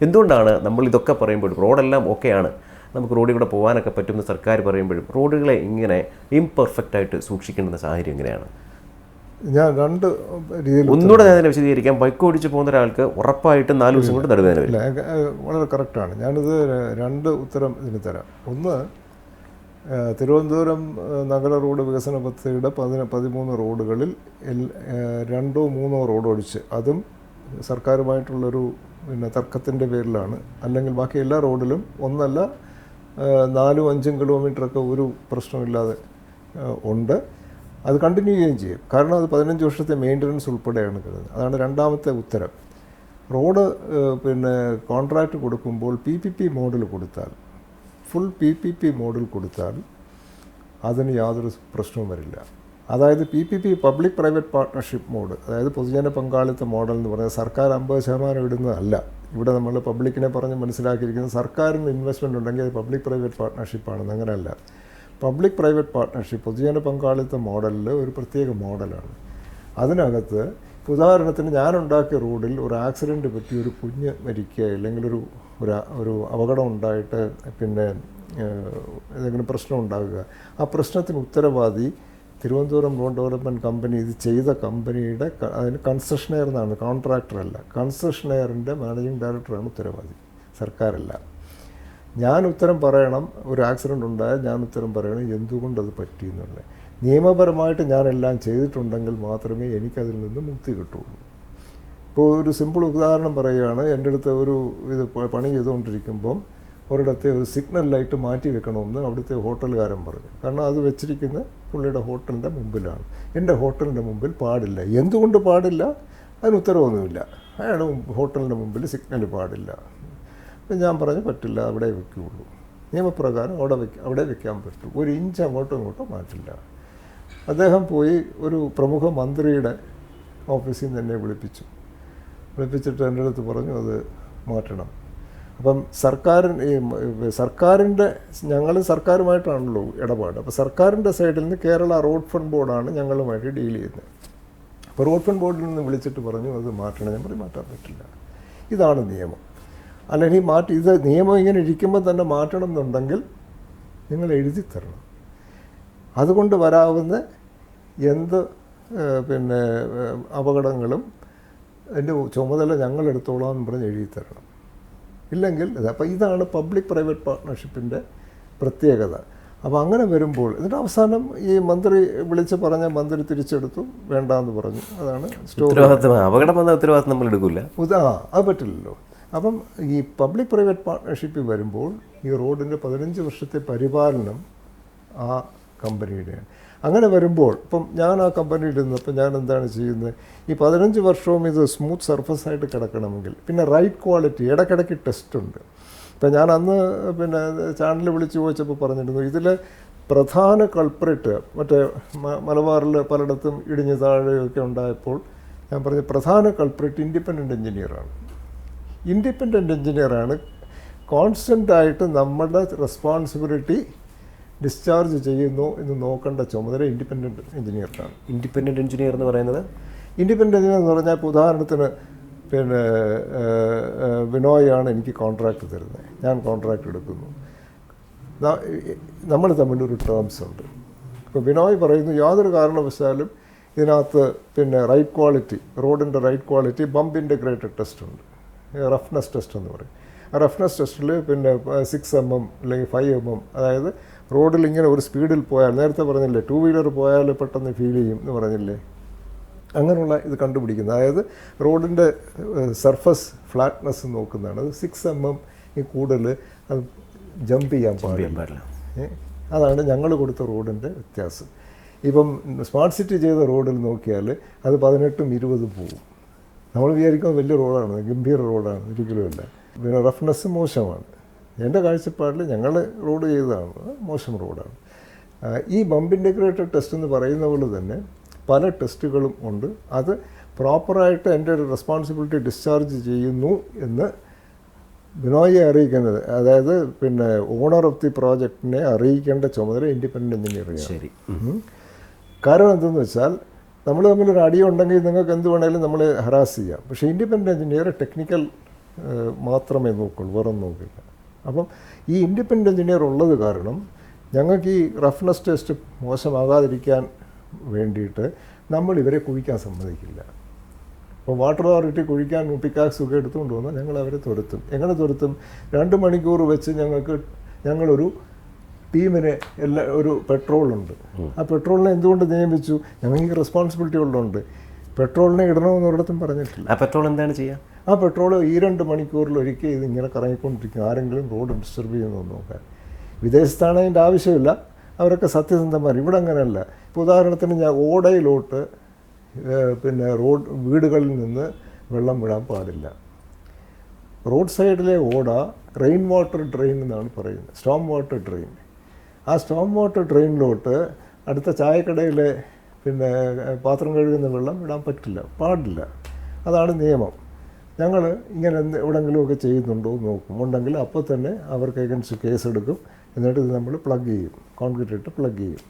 എന്തുകൊണ്ടാണ് നമ്മൾ ഇതൊക്കെ പറയുമ്പോഴും റോഡെല്ലാം ഓക്കെയാണ്, നമുക്ക് റോഡിൽ കൂടെ പോകാനൊക്കെ പറ്റുമെന്ന് സർക്കാർ പറയുമ്പോഴും റോഡുകളെ ഇങ്ങനെ ഇംപെർഫെക്റ്റായിട്ട് സൂക്ഷിക്കേണ്ടുന്ന സാഹചര്യം എങ്ങനെയാണ്? ഞാൻ 2 രീതിയിൽ ഒന്നുകൂടെ ഞാൻ അതിനെ വിശദീകരിക്കാം. ബൈക്ക് ഓടിച്ച് പോകുന്ന ഒരാൾക്ക് ഉറപ്പായിട്ടും 4 ദിവസം കൊണ്ട് നടുവേദന വരും. വളരെ കറക്റ്റാണ്. ഞാനിത് 2 ഉത്തരം ഇതിന് തരാം. ഒന്ന്, തിരുവനന്തപുരം നഗര റോഡ് വികസന പദ്ധതിയുടെ 13 റോഡുകളിൽ 2 or 3 റോഡ് ഒഴിച്ച്, അതും സർക്കാരുമായിട്ടുള്ളൊരു പിന്നെ തർക്കത്തിൻ്റെ പേരിലാണ്. അല്ലെങ്കിൽ ബാക്കി എല്ലാ റോഡിലും ഒന്നല്ല 4-5 കിലോമീറ്ററൊക്കെ ഒരു പ്രശ്നമില്ലാതെ ഉണ്ട്. അത് കണ്ടിന്യൂ ചെയ്യുകയും ചെയ്യും. കാരണം അത് 15 വർഷത്തെ മെയിൻ്റനൻസ് ഉൾപ്പെടെയാണ് കരുതുന്നത്. അതാണ് രണ്ടാമത്തെ ഉത്തരം. റോഡ് പിന്നെ കോൺട്രാക്റ്റ് കൊടുക്കുമ്പോൾ PPP മോഡൽ കൊടുത്താൽ, ഫുൾ PPP മോഡൽ കൊടുത്താൽ അതിന് യാതൊരു പ്രശ്നവും വരില്ല. അതായത് PPP public private partnership mode, അതായത് പൊതുജന പങ്കാളിത്ത മോഡൽ എന്ന് പറഞ്ഞാൽ സർക്കാർ 50% ഇടുന്നതല്ല. ഇവിടെ നമ്മൾ പബ്ലിക്കിനെ പറഞ്ഞ് മനസ്സിലാക്കിയിരിക്കുന്നത് സർക്കാരിന് ഇൻവെസ്റ്റ്മെൻറ്റ് ഉണ്ടെങ്കിൽ അത് പബ്ലിക് പ്രൈവറ്റ് പാർട്ട്ണർഷിപ്പാണെന്ന്. അങ്ങനെയല്ല. പബ്ലിക് പ്രൈവറ്റ് പാർട്ട്ണർഷിപ്പ് പൊതുജന പങ്കാളിത്ത മോഡലിൽ ഒരു പ്രത്യേക മോഡലാണ്. അതിനകത്ത് ഉദാഹരണത്തിന് ഞാനുണ്ടാക്കിയ റോഡിൽ ഒരു ആക്സിഡൻറ്റ് പറ്റി ഒരു കുഞ്ഞ് മരിക്കുക, അല്ലെങ്കിൽ ഒരു അപകടം ഉണ്ടായിട്ട് പിന്നെ എന്തെങ്കിലും പ്രശ്നം ഉണ്ടാകുക, ആ പ്രശ്നത്തിന് ഉത്തരവാദി തിരുവനന്തപുരം റോഡ് ഡെവലപ്മെൻറ്റ് കമ്പനി, ഇത് ചെയ്ത കമ്പനിയുടെ അതിന് കൺസെഷനെയർ എന്നാണ്, കോൺട്രാക്ടറല്ല. കൺസെഷനെയറിൻ്റെ മാനേജിങ് ഡയറക്ടറാണ് ഉത്തരവാദി, സർക്കാരല്ല. ഞാൻ ഉത്തരം പറയണം. ഒരു ആക്സിഡൻ്റ് ഉണ്ടായാൽ ഞാൻ ഉത്തരം പറയണം എന്തുകൊണ്ടത് പറ്റിയെന്നുള്ളത്. നിയമപരമായിട്ട് ഞാനെല്ലാം ചെയ്തിട്ടുണ്ടെങ്കിൽ മാത്രമേ എനിക്കതിൽ നിന്ന് മുക്തി കിട്ടുള്ളൂ. ഇപ്പോൾ ഒരു സിമ്പിൾ ഉദാഹരണം പറയുകയാണ്. എൻ്റെ അടുത്ത് ഇത് പണി ചെയ്തുകൊണ്ടിരിക്കുമ്പം ഒരിടത്തെ ഒരു സിഗ്നൽ ലൈറ്റ് മാറ്റി വെക്കണമെന്ന് അവിടുത്തെ ഹോട്ടലുകാരൻ പറഞ്ഞു. കാരണം അത് വെച്ചിരിക്കുന്ന പുള്ളിയുടെ ഹോട്ടലിൻ്റെ മുമ്പിലാണ്. എൻ്റെ ഹോട്ടലിൻ്റെ മുമ്പിൽ പാടില്ല. എന്തുകൊണ്ട് പാടില്ല? അതിന് ഉത്തരവൊന്നുമില്ല. അയാളുടെ ഹോട്ടലിൻ്റെ മുമ്പിൽ സിഗ്നൽ പാടില്ല. അപ്പം ഞാൻ പറഞ്ഞു പറ്റില്ല, അവിടെ വെക്കുകയുള്ളൂ. നിയമപ്രകാരം അവിടെ വെക്കാൻ പറ്റും. 1 ഇഞ്ച് അങ്ങോട്ടും ഇങ്ങോട്ടും മാറ്റില്ല. അദ്ദേഹം പോയി ഒരു പ്രമുഖ മന്ത്രിയുടെ ഓഫീസിൽ നിന്ന് എന്നെ വിളിപ്പിച്ചിട്ട് എൻ്റെ അടുത്ത് പറഞ്ഞു അത് മാറ്റണം. അപ്പം സർക്കാരിൻ്റെ ഞങ്ങൾ സർക്കാരുമായിട്ടാണല്ലോ ഇടപാട്. അപ്പോൾ സർക്കാരിൻ്റെ സൈഡിൽ നിന്ന് കേരള റോഡ് ഫണ്ട് ബോർഡാണ് ഞങ്ങളുമായിട്ട് ഡീൽ ചെയ്യുന്നത്. അപ്പോൾ റോഡ് ഫണ്ട് ബോർഡിൽ നിന്ന് വിളിച്ചിട്ട് പറഞ്ഞു അത് മാറ്റണം. ഞാൻ പറഞ്ഞു മാറ്റാൻ പറ്റില്ല, ഇതാണ് നിയമം. അല്ലെങ്കിൽ ഇത് നിയമം ഇങ്ങനെ ഇരിക്കുമ്പോൾ തന്നെ മാറ്റണം എന്നുണ്ടെങ്കിൽ നിങ്ങൾ എഴുതി തരണം. അതുകൊണ്ട് വരാവുന്ന എന്ത് പിന്നെ അപകടങ്ങളും എൻ്റെ ചുമതല ഞങ്ങളെടുത്തോളാം എന്ന് പറഞ്ഞ് എഴുതി തരണം. ഇല്ലെങ്കിൽ അപ്പോൾ ഇതാണ് പബ്ലിക് പ്രൈവറ്റ് പാർട്ട്ണർഷിപ്പിൻ്റെ പ്രത്യേകത. അപ്പോൾ അങ്ങനെ വരുമ്പോൾ എന്നിട്ട് അവസാനം ഈ മന്ത്രി വിളിച്ച് പറഞ്ഞ മന്ത്രി തിരിച്ചെടുത്തു, വേണ്ടാന്ന് പറഞ്ഞു. അതാണ് അപകടം വന്ന ഉത്തരവാദിത്വം നമ്മൾ എടുക്കില്ല. അത് പറ്റില്ലല്ലോ. അപ്പം ഈ പബ്ലിക് പ്രൈവറ്റ് പാർട്ട്ണർഷിപ്പ് വരുമ്പോൾ ഈ റോഡിൻ്റെ 15 വർഷത്തെ പരിപാലനം ആ കമ്പനിയുടെയാണ്. അങ്ങനെ വരുമ്പോൾ ഇപ്പം ഞാൻ ആ കമ്പനിയിൽ ഇരുന്നപ്പോൾ ഞാൻ എന്താണ് ചെയ്യുന്നത്, ഈ 15 വർഷവും ഇത് സ്മൂത്ത് സർഫസായിട്ട് കിടക്കണമെങ്കിൽ പിന്നെ റൈറ്റ് ക്വാളിറ്റി ഇടയ്ക്കിടയ്ക്ക് ടെസ്റ്റ് ഉണ്ട്. ഇപ്പം ഞാൻ അന്ന് പിന്നെ ചാനലിൽ വിളിച്ച് ചോദിച്ചപ്പോൾ പറഞ്ഞിരുന്നു, ഇതിൽ പ്രധാന കൾപ്രിറ്റ് മറ്റേ മലബാറിൽ പലയിടത്തും ഇടിഞ്ഞ് താഴെയൊക്കെ ഉണ്ടായപ്പോൾ ഞാൻ പറഞ്ഞ പ്രധാന കൾപ്രിറ്റ് ഇൻഡിപെൻഡൻറ്റ് എഞ്ചിനീയറാണ്. ഇൻഡിപെൻഡൻറ്റ് എഞ്ചിനീയറാണ് കോൺസ്റ്റൻ്റായിട്ട് നമ്മുടെ റെസ്പോൺസിബിലിറ്റി ഡിസ്ചാർജ് ചെയ്യുന്നു എന്ന് നോക്കേണ്ട ചുമതല ഇൻഡിപെൻഡൻറ്റ് എഞ്ചിനീയർക്കാണ്. ഇൻഡിപെൻഡൻറ്റ് എഞ്ചിനീയർ എന്ന് പറയുന്നത്, ഇൻഡിപെൻഡൻറ്റ് എഞ്ചിനീയർ എന്ന് പറഞ്ഞാൽ ഇപ്പോൾ ഉദാഹരണത്തിന് പിന്നെ ബിനോയാണ് എനിക്ക് കോൺട്രാക്റ്റ് തരുന്നത്, ഞാൻ കോൺട്രാക്റ്റ് എടുക്കുന്നു, നമ്മൾ തമ്മിലൊരു ടേംസ് ഉണ്ട്. ഇപ്പോൾ ബിനോയ് പറയുന്നു യാതൊരു കാരണവശാലും ഇതിനകത്ത് പിന്നെ റൈറ്റ് ക്വാളിറ്റി, റോഡിൻ്റെ right quality bump integrated test ഉണ്ട്, റഫ്നെസ് ടെസ്റ്റ് എന്ന് പറയും. ആ റഫ്നെസ് ടെസ്റ്റിൽ പിന്നെ 6 mm അല്ലെങ്കിൽ 5 mm, അതായത് റോഡിൽ ഇങ്ങനെ ഒരു സ്പീഡിൽ പോയാൽ, നേരത്തെ പറഞ്ഞില്ലേ 2 വീലർ പോയാൽ പെട്ടെന്ന് ഫീൽ ചെയ്യും എന്ന് പറഞ്ഞില്ലേ, അങ്ങനെയുള്ള ഇത് കണ്ടുപിടിക്കുന്നത്. അതായത് റോഡിൻ്റെ സർഫസ് ഫ്ലാറ്റ്നെസ് നോക്കുന്നതാണ്. അത് 6 mm ഈ കൂടുതൽ അത് ജമ്പ് ചെയ്യാൻ പാടില്ല. അതാണ് ഞങ്ങൾ കൊടുത്ത റോഡിൻ്റെ വ്യത്യാസം. ഇപ്പം സ്മാർട്ട് സിറ്റി ചെയ്ത റോഡിൽ നോക്കിയാൽ അത് 18ഉം 20ഉം പോകും. നമ്മൾ വിചാരിക്കുന്നത് വലിയ റോഡാണ്, ഗംഭീര റോഡാണ്, ഒരിക്കലുമല്ല. പിന്നെ റഫ്നെസ് മോശമാണ്. എൻ്റെ കാഴ്ചപ്പാടിൽ ഞങ്ങൾ റോഡ് ചെയ്തതാണ്, മോശം റോഡാണ്. ഈ ബംപ് ഇൻ്റഗ്രേറ്റഡ് ടെസ്റ്റ് എന്ന് പറയുന്ന പോലെ തന്നെ പല ടെസ്റ്റുകളും ഉണ്ട്. അത് പ്രോപ്പറായിട്ട് എൻ്റെ ഒരു റെസ്പോൺസിബിലിറ്റി ഡിസ്ചാർജ് ചെയ്യുന്നു എന്ന് ബിനോയെ അറിയിക്കുന്നത്, അതായത് പിന്നെ ഓണർ ഓഫ് ദി പ്രോജക്റ്റിനെ അറിയിക്കേണ്ട ചുമതല ഇൻഡിപെൻഡൻറ്റ് എഞ്ചിനീയറിംഗ്. ശരി. കാരണം എന്തെന്ന് വെച്ചാൽ നമ്മൾ തമ്മിലൊരു അടിയുണ്ടെങ്കിൽ നിങ്ങൾക്ക് എന്ത് വേണമെങ്കിലും നമ്മൾ ഹറാസ് ചെയ്യാം. പക്ഷേ ഇൻഡിപെൻഡൻറ്റ് എഞ്ചിനീയർ ടെക്നിക്കൽ മാത്രമേ നോക്കുള്ളൂ, വേറെ നോക്കില്ല. അപ്പം ഈ ഇൻഡിപെൻഡൻറ്റ് എഞ്ചിനീയർ ഉള്ളത് കാരണം ഞങ്ങൾക്ക് ഈ റഫ്നെസ് ടെസ്റ്റ് മോശമാകാതിരിക്കാൻ വേണ്ടിയിട്ട് നമ്മൾ ഇവരെ കുഴിക്കാൻ സമ്മതിക്കില്ല. അപ്പോൾ വാട്ടർ അതോറിറ്റി കുഴിക്കാൻ പിക്കാക്സ് ഒക്കെ എടുത്തുകൊണ്ട് വന്നാൽ ഞങ്ങൾ അവരെ തുരത്തും. എങ്ങനെ തുരത്തും? 2 മണിക്കൂർ വെച്ച് ഞങ്ങളൊരു ടീമിന് ഒരു പെട്രോളുണ്ട്. ആ പെട്രോളിനെ എന്തുകൊണ്ട് നിയമിച്ചു? ഞങ്ങൾക്ക് റെസ്പോൺസിബിലിറ്റി ഉള്ളതുകൊണ്ട്. പെട്രോളിനെ ഇടണമെന്ന് ഒരിടത്തും പറഞ്ഞിട്ടില്ല. ആ പെട്രോൾ എന്താണ് ചെയ്യുക? ആ പെട്രോൾ ഈ 2 മണിക്കൂറിൽ ഒരിക്കൽ ഇതിങ്ങനെ കറങ്ങിക്കൊണ്ടിരിക്കും. ആരെങ്കിലും റോഡ് ഡിസ്റ്റർബ് ചെയ്യുന്നതെന്ന് നോക്കാൻ. വിദേശത്താണ് അതിൻ്റെ ആവശ്യമില്ല, അവരൊക്കെ സത്യസന്ധന്മാർ. ഇവിടെ അങ്ങനെയല്ല. ഇപ്പോൾ ഉദാഹരണത്തിന് ഞാൻ ഓടയിലോട്ട് പിന്നെ വീടുകളിൽ നിന്ന് വെള്ളം വിടാൻ പാടില്ല. റോഡ് സൈഡിലെ ഓട റെയിൻ വാട്ടർ ഡ്രെയിൻ എന്നാണ് പറയുന്നത്, സ്റ്റോം വാട്ടർ ഡ്രെയിൻ. ആ സ്റ്റോം വാട്ടർ ഡ്രെയിനിലോട്ട് അടുത്ത ചായക്കടയിലെ പിന്നെ പാത്രം കഴുകുന്ന വെള്ളം ഇടാൻ പാടില്ല. അതാണ് നിയമം. ഞങ്ങൾ ഇങ്ങനെ എവിടെയെങ്കിലുമൊക്കെ ചെയ്യുന്നുണ്ടോ എന്ന് നോക്കും. ഉണ്ടെങ്കിൽ അപ്പോൾ തന്നെ അവർക്ക് എഗൻസ്റ്റ് കേസ് എടുക്കും. എന്നിട്ട് ഇത് നമ്മൾ പ്ലഗ് ചെയ്യും, കോൺക്രീറ്റ് ഇട്ട് പ്ലഗ് ചെയ്യും.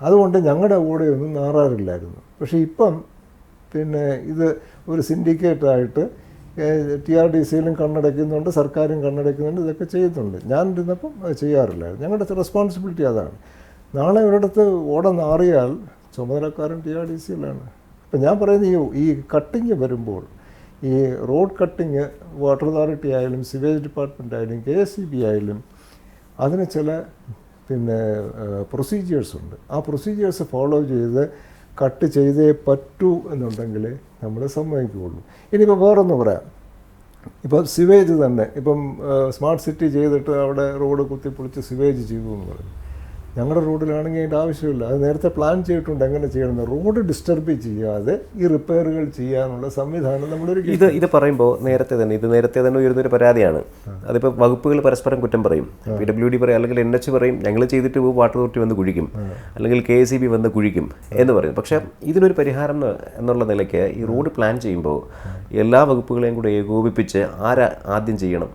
അതുകൊണ്ട് ഞങ്ങളുടെ കൂടെയൊന്നും നാറാറില്ലായിരുന്നു. പക്ഷേ ഇപ്പം പിന്നെ ഇത് ഒരു സിൻഡിക്കേറ്റായിട്ട് TRDCയിലും കണ്ണടയ്ക്കുന്നുണ്ട്, സർക്കാരും കണ്ണടയ്ക്കുന്നുണ്ട്, ഇതൊക്കെ ചെയ്യുന്നുണ്ട്. ഞാൻ ഇരുന്നപ്പം അത് ചെയ്യാറില്ലായിരുന്നു. ഞങ്ങളുടെ റെസ്പോൺസിബിലിറ്റി അതാണ്. നാളെ ഒരിടത്ത് ഓട നാറിയാൽ ചുമതലക്കാരൻ TRDCയിലാണ്. ഇപ്പം ഞാൻ പറയുന്നത് ഈ കട്ടിങ് വരുമ്പോൾ, ഈ റോഡ് കട്ടിങ് വാട്ടർ അതോറിറ്റി ആയാലും സിവേജ് ഡിപ്പാർട്ട്മെൻ്റ് ആയാലും KSEB ആയാലും അതിന് ചില പിന്നെ പ്രൊസീജിയേഴ്സ് ഉണ്ട്. ആ പ്രൊസീജിയേഴ്സ് ഫോളോ ചെയ്ത് കട്ട് ചെയ്തേ പറ്റൂ എന്നുണ്ടെങ്കിൽ നമ്മൾ സമ്മതിക്കുകയുള്ളൂ. ഇനിയിപ്പോൾ വേറൊന്ന് പറയാം. ഇപ്പം സിവേജ് തന്നെ, ഇപ്പം സ്മാർട്ട് സിറ്റി ചെയ്തിട്ട് അവിടെ റോഡ് കുത്തിപ്പൊളിച്ച് സിവേജ് ചെയ്തു എന്ന് പറയും. ഞങ്ങളുടെ റോഡിലാണെങ്കിൽ അതിൻ്റെ ആവശ്യമില്ല. അത് നേരത്തെ പ്ലാൻ ചെയ്തിട്ടുണ്ട് എങ്ങനെ ചെയ്യണമെന്ന്. റോഡ് ഡിസ്റ്റർബ് ചെയ്യാതെ ഈ റിപ്പയറുകൾ ചെയ്യാനുള്ള സംവിധാനം നമ്മളൊരു ഇത് പറയുമ്പോൾ നേരത്തെ തന്നെ ഉയർന്നൊരു പരാതിയാണ്. അതിപ്പോൾ വകുപ്പുകൾ പരസ്പരം കുറ്റം പറയും. PWD പറയും, അല്ലെങ്കിൽ NH പറയും ഞങ്ങൾ ചെയ്തിട്ട് വാട്ടർ അതോറിറ്റി വന്ന് കുഴിക്കും, അല്ലെങ്കിൽ KSEB വന്ന് കുഴിക്കും എന്ന് പറയും. പക്ഷേ ഇതിനൊരു പരിഹാരം എന്നുള്ള നിലയ്ക്ക് ഈ റോഡ് പ്ലാൻ ചെയ്യുമ്പോൾ എല്ലാ വകുപ്പുകളെയും കൂടെ ഏകോപിപ്പിച്ച് ആദ്യം ചെയ്യണം,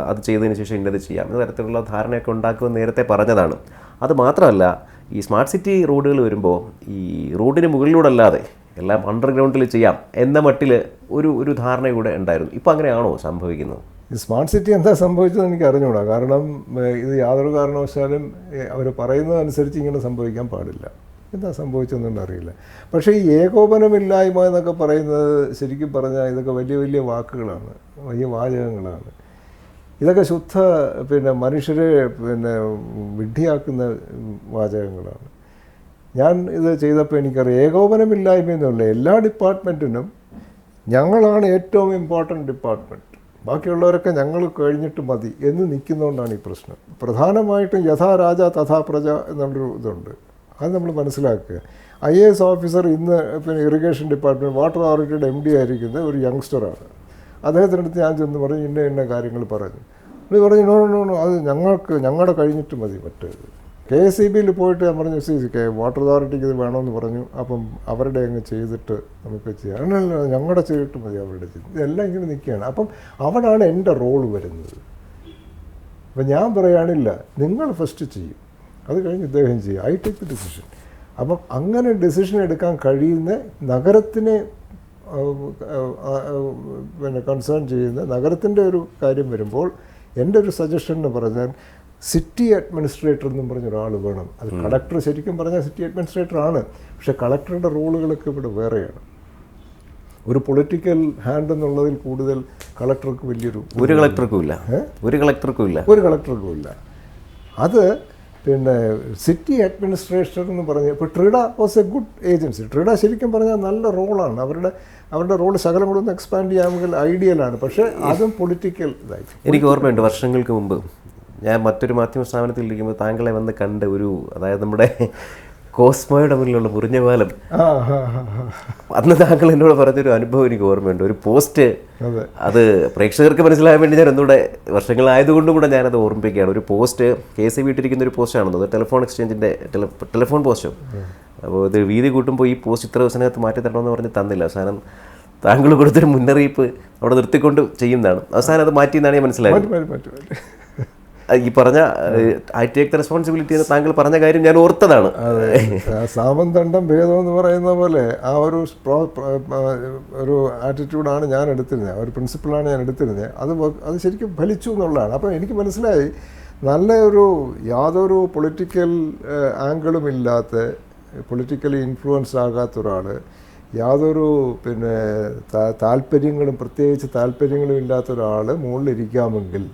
അത് ചെയ്തതിന് ശേഷം ഇന്നത് ചെയ്യാം എന്ന തരത്തിലുള്ള ധാരണയൊക്കെ ഉണ്ടാക്കുമെന്ന് നേരത്തെ പറഞ്ഞതാണ്. അത് മാത്രമല്ല, ഈ സ്മാർട്ട് സിറ്റി റോഡുകൾ വരുമ്പോൾ ഈ റോഡിന് മുകളിലൂടെ അല്ലാതെ എല്ലാം അണ്ടർഗ്രൗണ്ടിൽ ചെയ്യാം എന്ന മട്ടിൽ ഒരു ധാരണ കൂടെ ഉണ്ടായിരുന്നു. ഇപ്പോൾ അങ്ങനെയാണോ സംഭവിക്കുന്നത്? ഈ സ്മാർട്ട് സിറ്റി എന്താ സംഭവിച്ചതെന്ന് എനിക്ക് അറിഞ്ഞുകൂടാ. കാരണം ഇത് യാതൊരു കാരണവശാലും അവർ പറയുന്നതനുസരിച്ച് ഇങ്ങനെ സംഭവിക്കാൻ പാടില്ല. എന്താ സംഭവിച്ചതെന്നൊന്നും അറിയില്ല. പക്ഷേ ഈ ഏകോപനമില്ലായ്മ എന്നൊക്കെ പറയുന്നത് ശരിക്കും പറഞ്ഞാൽ ഇതൊക്കെ വലിയ വലിയ വാക്കുകളാണ്, വലിയ വാചകങ്ങളാണ്. ഇതൊക്കെ ശുദ്ധ പിന്നെ മനുഷ്യരെ പിന്നെ വിഡ്ഢിയാക്കുന്ന വാചകങ്ങളാണ്. ഞാൻ ഇത് ചെയ്തപ്പോൾ എനിക്കറിയാം, ഏകോപനമില്ലായ്മയൊന്നുമില്ല. എല്ലാ ഡിപ്പാർട്ട്മെൻറ്റിനും ഞങ്ങളാണ് ഏറ്റവും ഇമ്പോർട്ടൻറ്റ് ഡിപ്പാർട്ട്മെൻറ്റ്, ബാക്കിയുള്ളവരൊക്കെ ഞങ്ങൾ കഴിഞ്ഞിട്ട് മതി എന്ന് നിൽക്കുന്നതുകൊണ്ടാണ് ഈ പ്രശ്നം. പ്രധാനമായിട്ടും യഥാ രാജ തഥാ പ്രജ എന്നുള്ളൊരു ഇതുണ്ട്, അത് നമ്മൾ മനസ്സിലാക്കുക. IAS ഓഫീസർ ഇന്ന് പിന്നെ ഇറിഗേഷൻ ഡിപ്പാർട്ട്മെൻറ്റ് വാട്ടർ അതോറിറ്റിയുടെ MD ആയിരിക്കുന്ന ഒരു യങ്സ്റ്ററാണ്. അദ്ദേഹത്തിനടുത്ത് ഞാൻ ചെന്ന് പറഞ്ഞു ഇന്ന കാര്യങ്ങൾ പറഞ്ഞു. ഇത് പറഞ്ഞു നോ അത് ഞങ്ങളുടെ കഴിഞ്ഞിട്ട് മതി മറ്റേത്. KSEBയിൽ പോയിട്ട് ഞാൻ പറഞ്ഞു വാട്ടർ അതോറിറ്റിക്ക് ഇത് വേണമെന്ന് പറഞ്ഞു. അപ്പം അവരുടെ അങ്ങ് ചെയ്തിട്ട് നമുക്ക് ചെയ്യാം. അങ്ങനെയല്ല, ഞങ്ങളുടെ ചെയ്തിട്ട് മതി അവരുടെ ചെയ്ത്. ഇതെല്ലാം ഇങ്ങനെ നിൽക്കുകയാണ്. അപ്പം അവിടാണ് എൻ്റെ റോള് വരുന്നത്. അപ്പം ഞാൻ പറയാനില്ല, നിങ്ങൾ ഫസ്റ്റ് ചെയ്യും, അത് കഴിഞ്ഞ് ഇദ്ദേഹം ചെയ്യും, ഐ ടേക്ക് ദ ഡിസിഷൻ. അപ്പം അങ്ങനെ ഡിസിഷൻ എടുക്കാൻ കഴിയുന്ന നഗരത്തിനെ പിന്നെ കൺസേൺ ചെയ്യുന്ന നഗരത്തിൻ്റെ ഒരു കാര്യം വരുമ്പോൾ എൻ്റെ ഒരു സജഷൻ എന്ന് പറഞ്ഞാൽ സിറ്റി അഡ്മിനിസ്ട്രേറ്റർ എന്നും പറഞ്ഞ ഒരാൾ വേണം. അത് കളക്ടർ ശരിക്കും പറഞ്ഞാൽ സിറ്റി അഡ്മിനിസ്ട്രേറ്റർ ആണ്, പക്ഷേ കളക്ടറുടെ റോളുകളൊക്കെ ഇവിടെ വേറെയാണ്. ഒരു പൊളിറ്റിക്കൽ ഹാൻഡ് എന്നുള്ളതിൽ കൂടുതൽ കളക്ടർക്ക് ഒരു കളക്ടർക്കും ഇല്ല. അത് പിന്നെ സിറ്റി അഡ്മിനിസ്ട്രേഷൻ എന്ന് പറഞ്ഞ ഇപ്പോൾ TRIDA was A good agency. TRIDA ശരിക്കും പറഞ്ഞാൽ നല്ല റോളാണ്. അവരുടെ റോൾ ശകലം കൂടെ ഒന്ന് എക്സ്പാൻഡ് ചെയ്യാമെങ്കിൽ ഐഡിയലാണ്. പക്ഷേ അതും പൊളിറ്റിക്കൽ ഇതായി. എനിക്ക് ഓർമ്മയുണ്ട്, വർഷങ്ങൾക്ക് മുമ്പ് ഞാൻ മറ്റൊരു മാധ്യമ സ്ഥാപനത്തിൽ ഇരിക്കുമ്പോൾ താങ്കളെ വന്ന് കണ്ട അതായത് നമ്മുടെ കോസ്മോയുടെ മുന്നിലുള്ള മുറിഞ്ഞ പാലം, അന്ന് താങ്കൾ എന്നോട് പറഞ്ഞൊരു അനുഭവം എനിക്ക് ഓർമ്മയുണ്ട്. ഒരു പോസ്റ്റ്, അത് പ്രേക്ഷകർക്ക് മനസ്സിലാകാൻ വേണ്ടി ഞാൻ ഒന്നുകൂടെ വർഷങ്ങളായതുകൊണ്ടും കൂടെ ഞാനത് ഓർമ്മിപ്പിക്കുകയാണ്. ഒരു പോസ്റ്റ് KSEB ഇട്ടിരിക്കുന്ന ഒരു പോസ്റ്റാണെന്ന്, അത് ടെലിഫോൺ എക്സ്ചേഞ്ചിൻ്റെ ടെലിഫോൺ പോസ്റ്റോ. അപ്പോൾ ഇത് വീതി കൂട്ടുമ്പോൾ ഈ പോസ്റ്റ് ഇത്ര ദിവസത്തിനകത്ത് മാറ്റി തരണമെന്ന് പറഞ്ഞ് തന്നില്ല. അവസാനം താങ്കൾ കൊടുത്തൊരു മുന്നറിയിപ്പ് അവിടെ നിർത്തിക്കൊണ്ട് ചെയ്യുന്നതാണ്. അവസാനം അത് മാറ്റിയെന്നാണ് ഞാൻ മനസ്സിലായത്. ഈ പറഞ്ഞ ഐ ടേക്ക് ദ റെസ്പോൺസിബിലിറ്റി എന്ന് താങ്കൾ പറഞ്ഞ കാര്യം ഞാൻ ഓർത്തതാണ്. സാമന്തണ്ടം ഭേദം എന്ന് പറയുന്ന പോലെ ആ ഒരു ആറ്റിറ്റ്യൂഡാണ് ഞാൻ എടുത്തിരുന്നത്, ഒരു പ്രിൻസിപ്പിളാണ് ഞാൻ എടുത്തിരുന്നത്. അത് ശരിക്കും ഫലിച്ചു എന്നുള്ളതാണ്. അപ്പോൾ എനിക്ക് മനസ്സിലായി, യാതൊരു പൊളിറ്റിക്കൽ ആംഗിളും ഇല്ലാത്ത, പൊളിറ്റിക്കലി ഇൻഫ്ലുവൻസ് ആകാത്ത ഒരാൾ, യാതൊരു പിന്നെ പ്രത്യേകിച്ച് താല്പര്യങ്ങളും ഇല്ലാത്ത ഒരാൾ മുകളിലിരിക്കാമെങ്കിൽ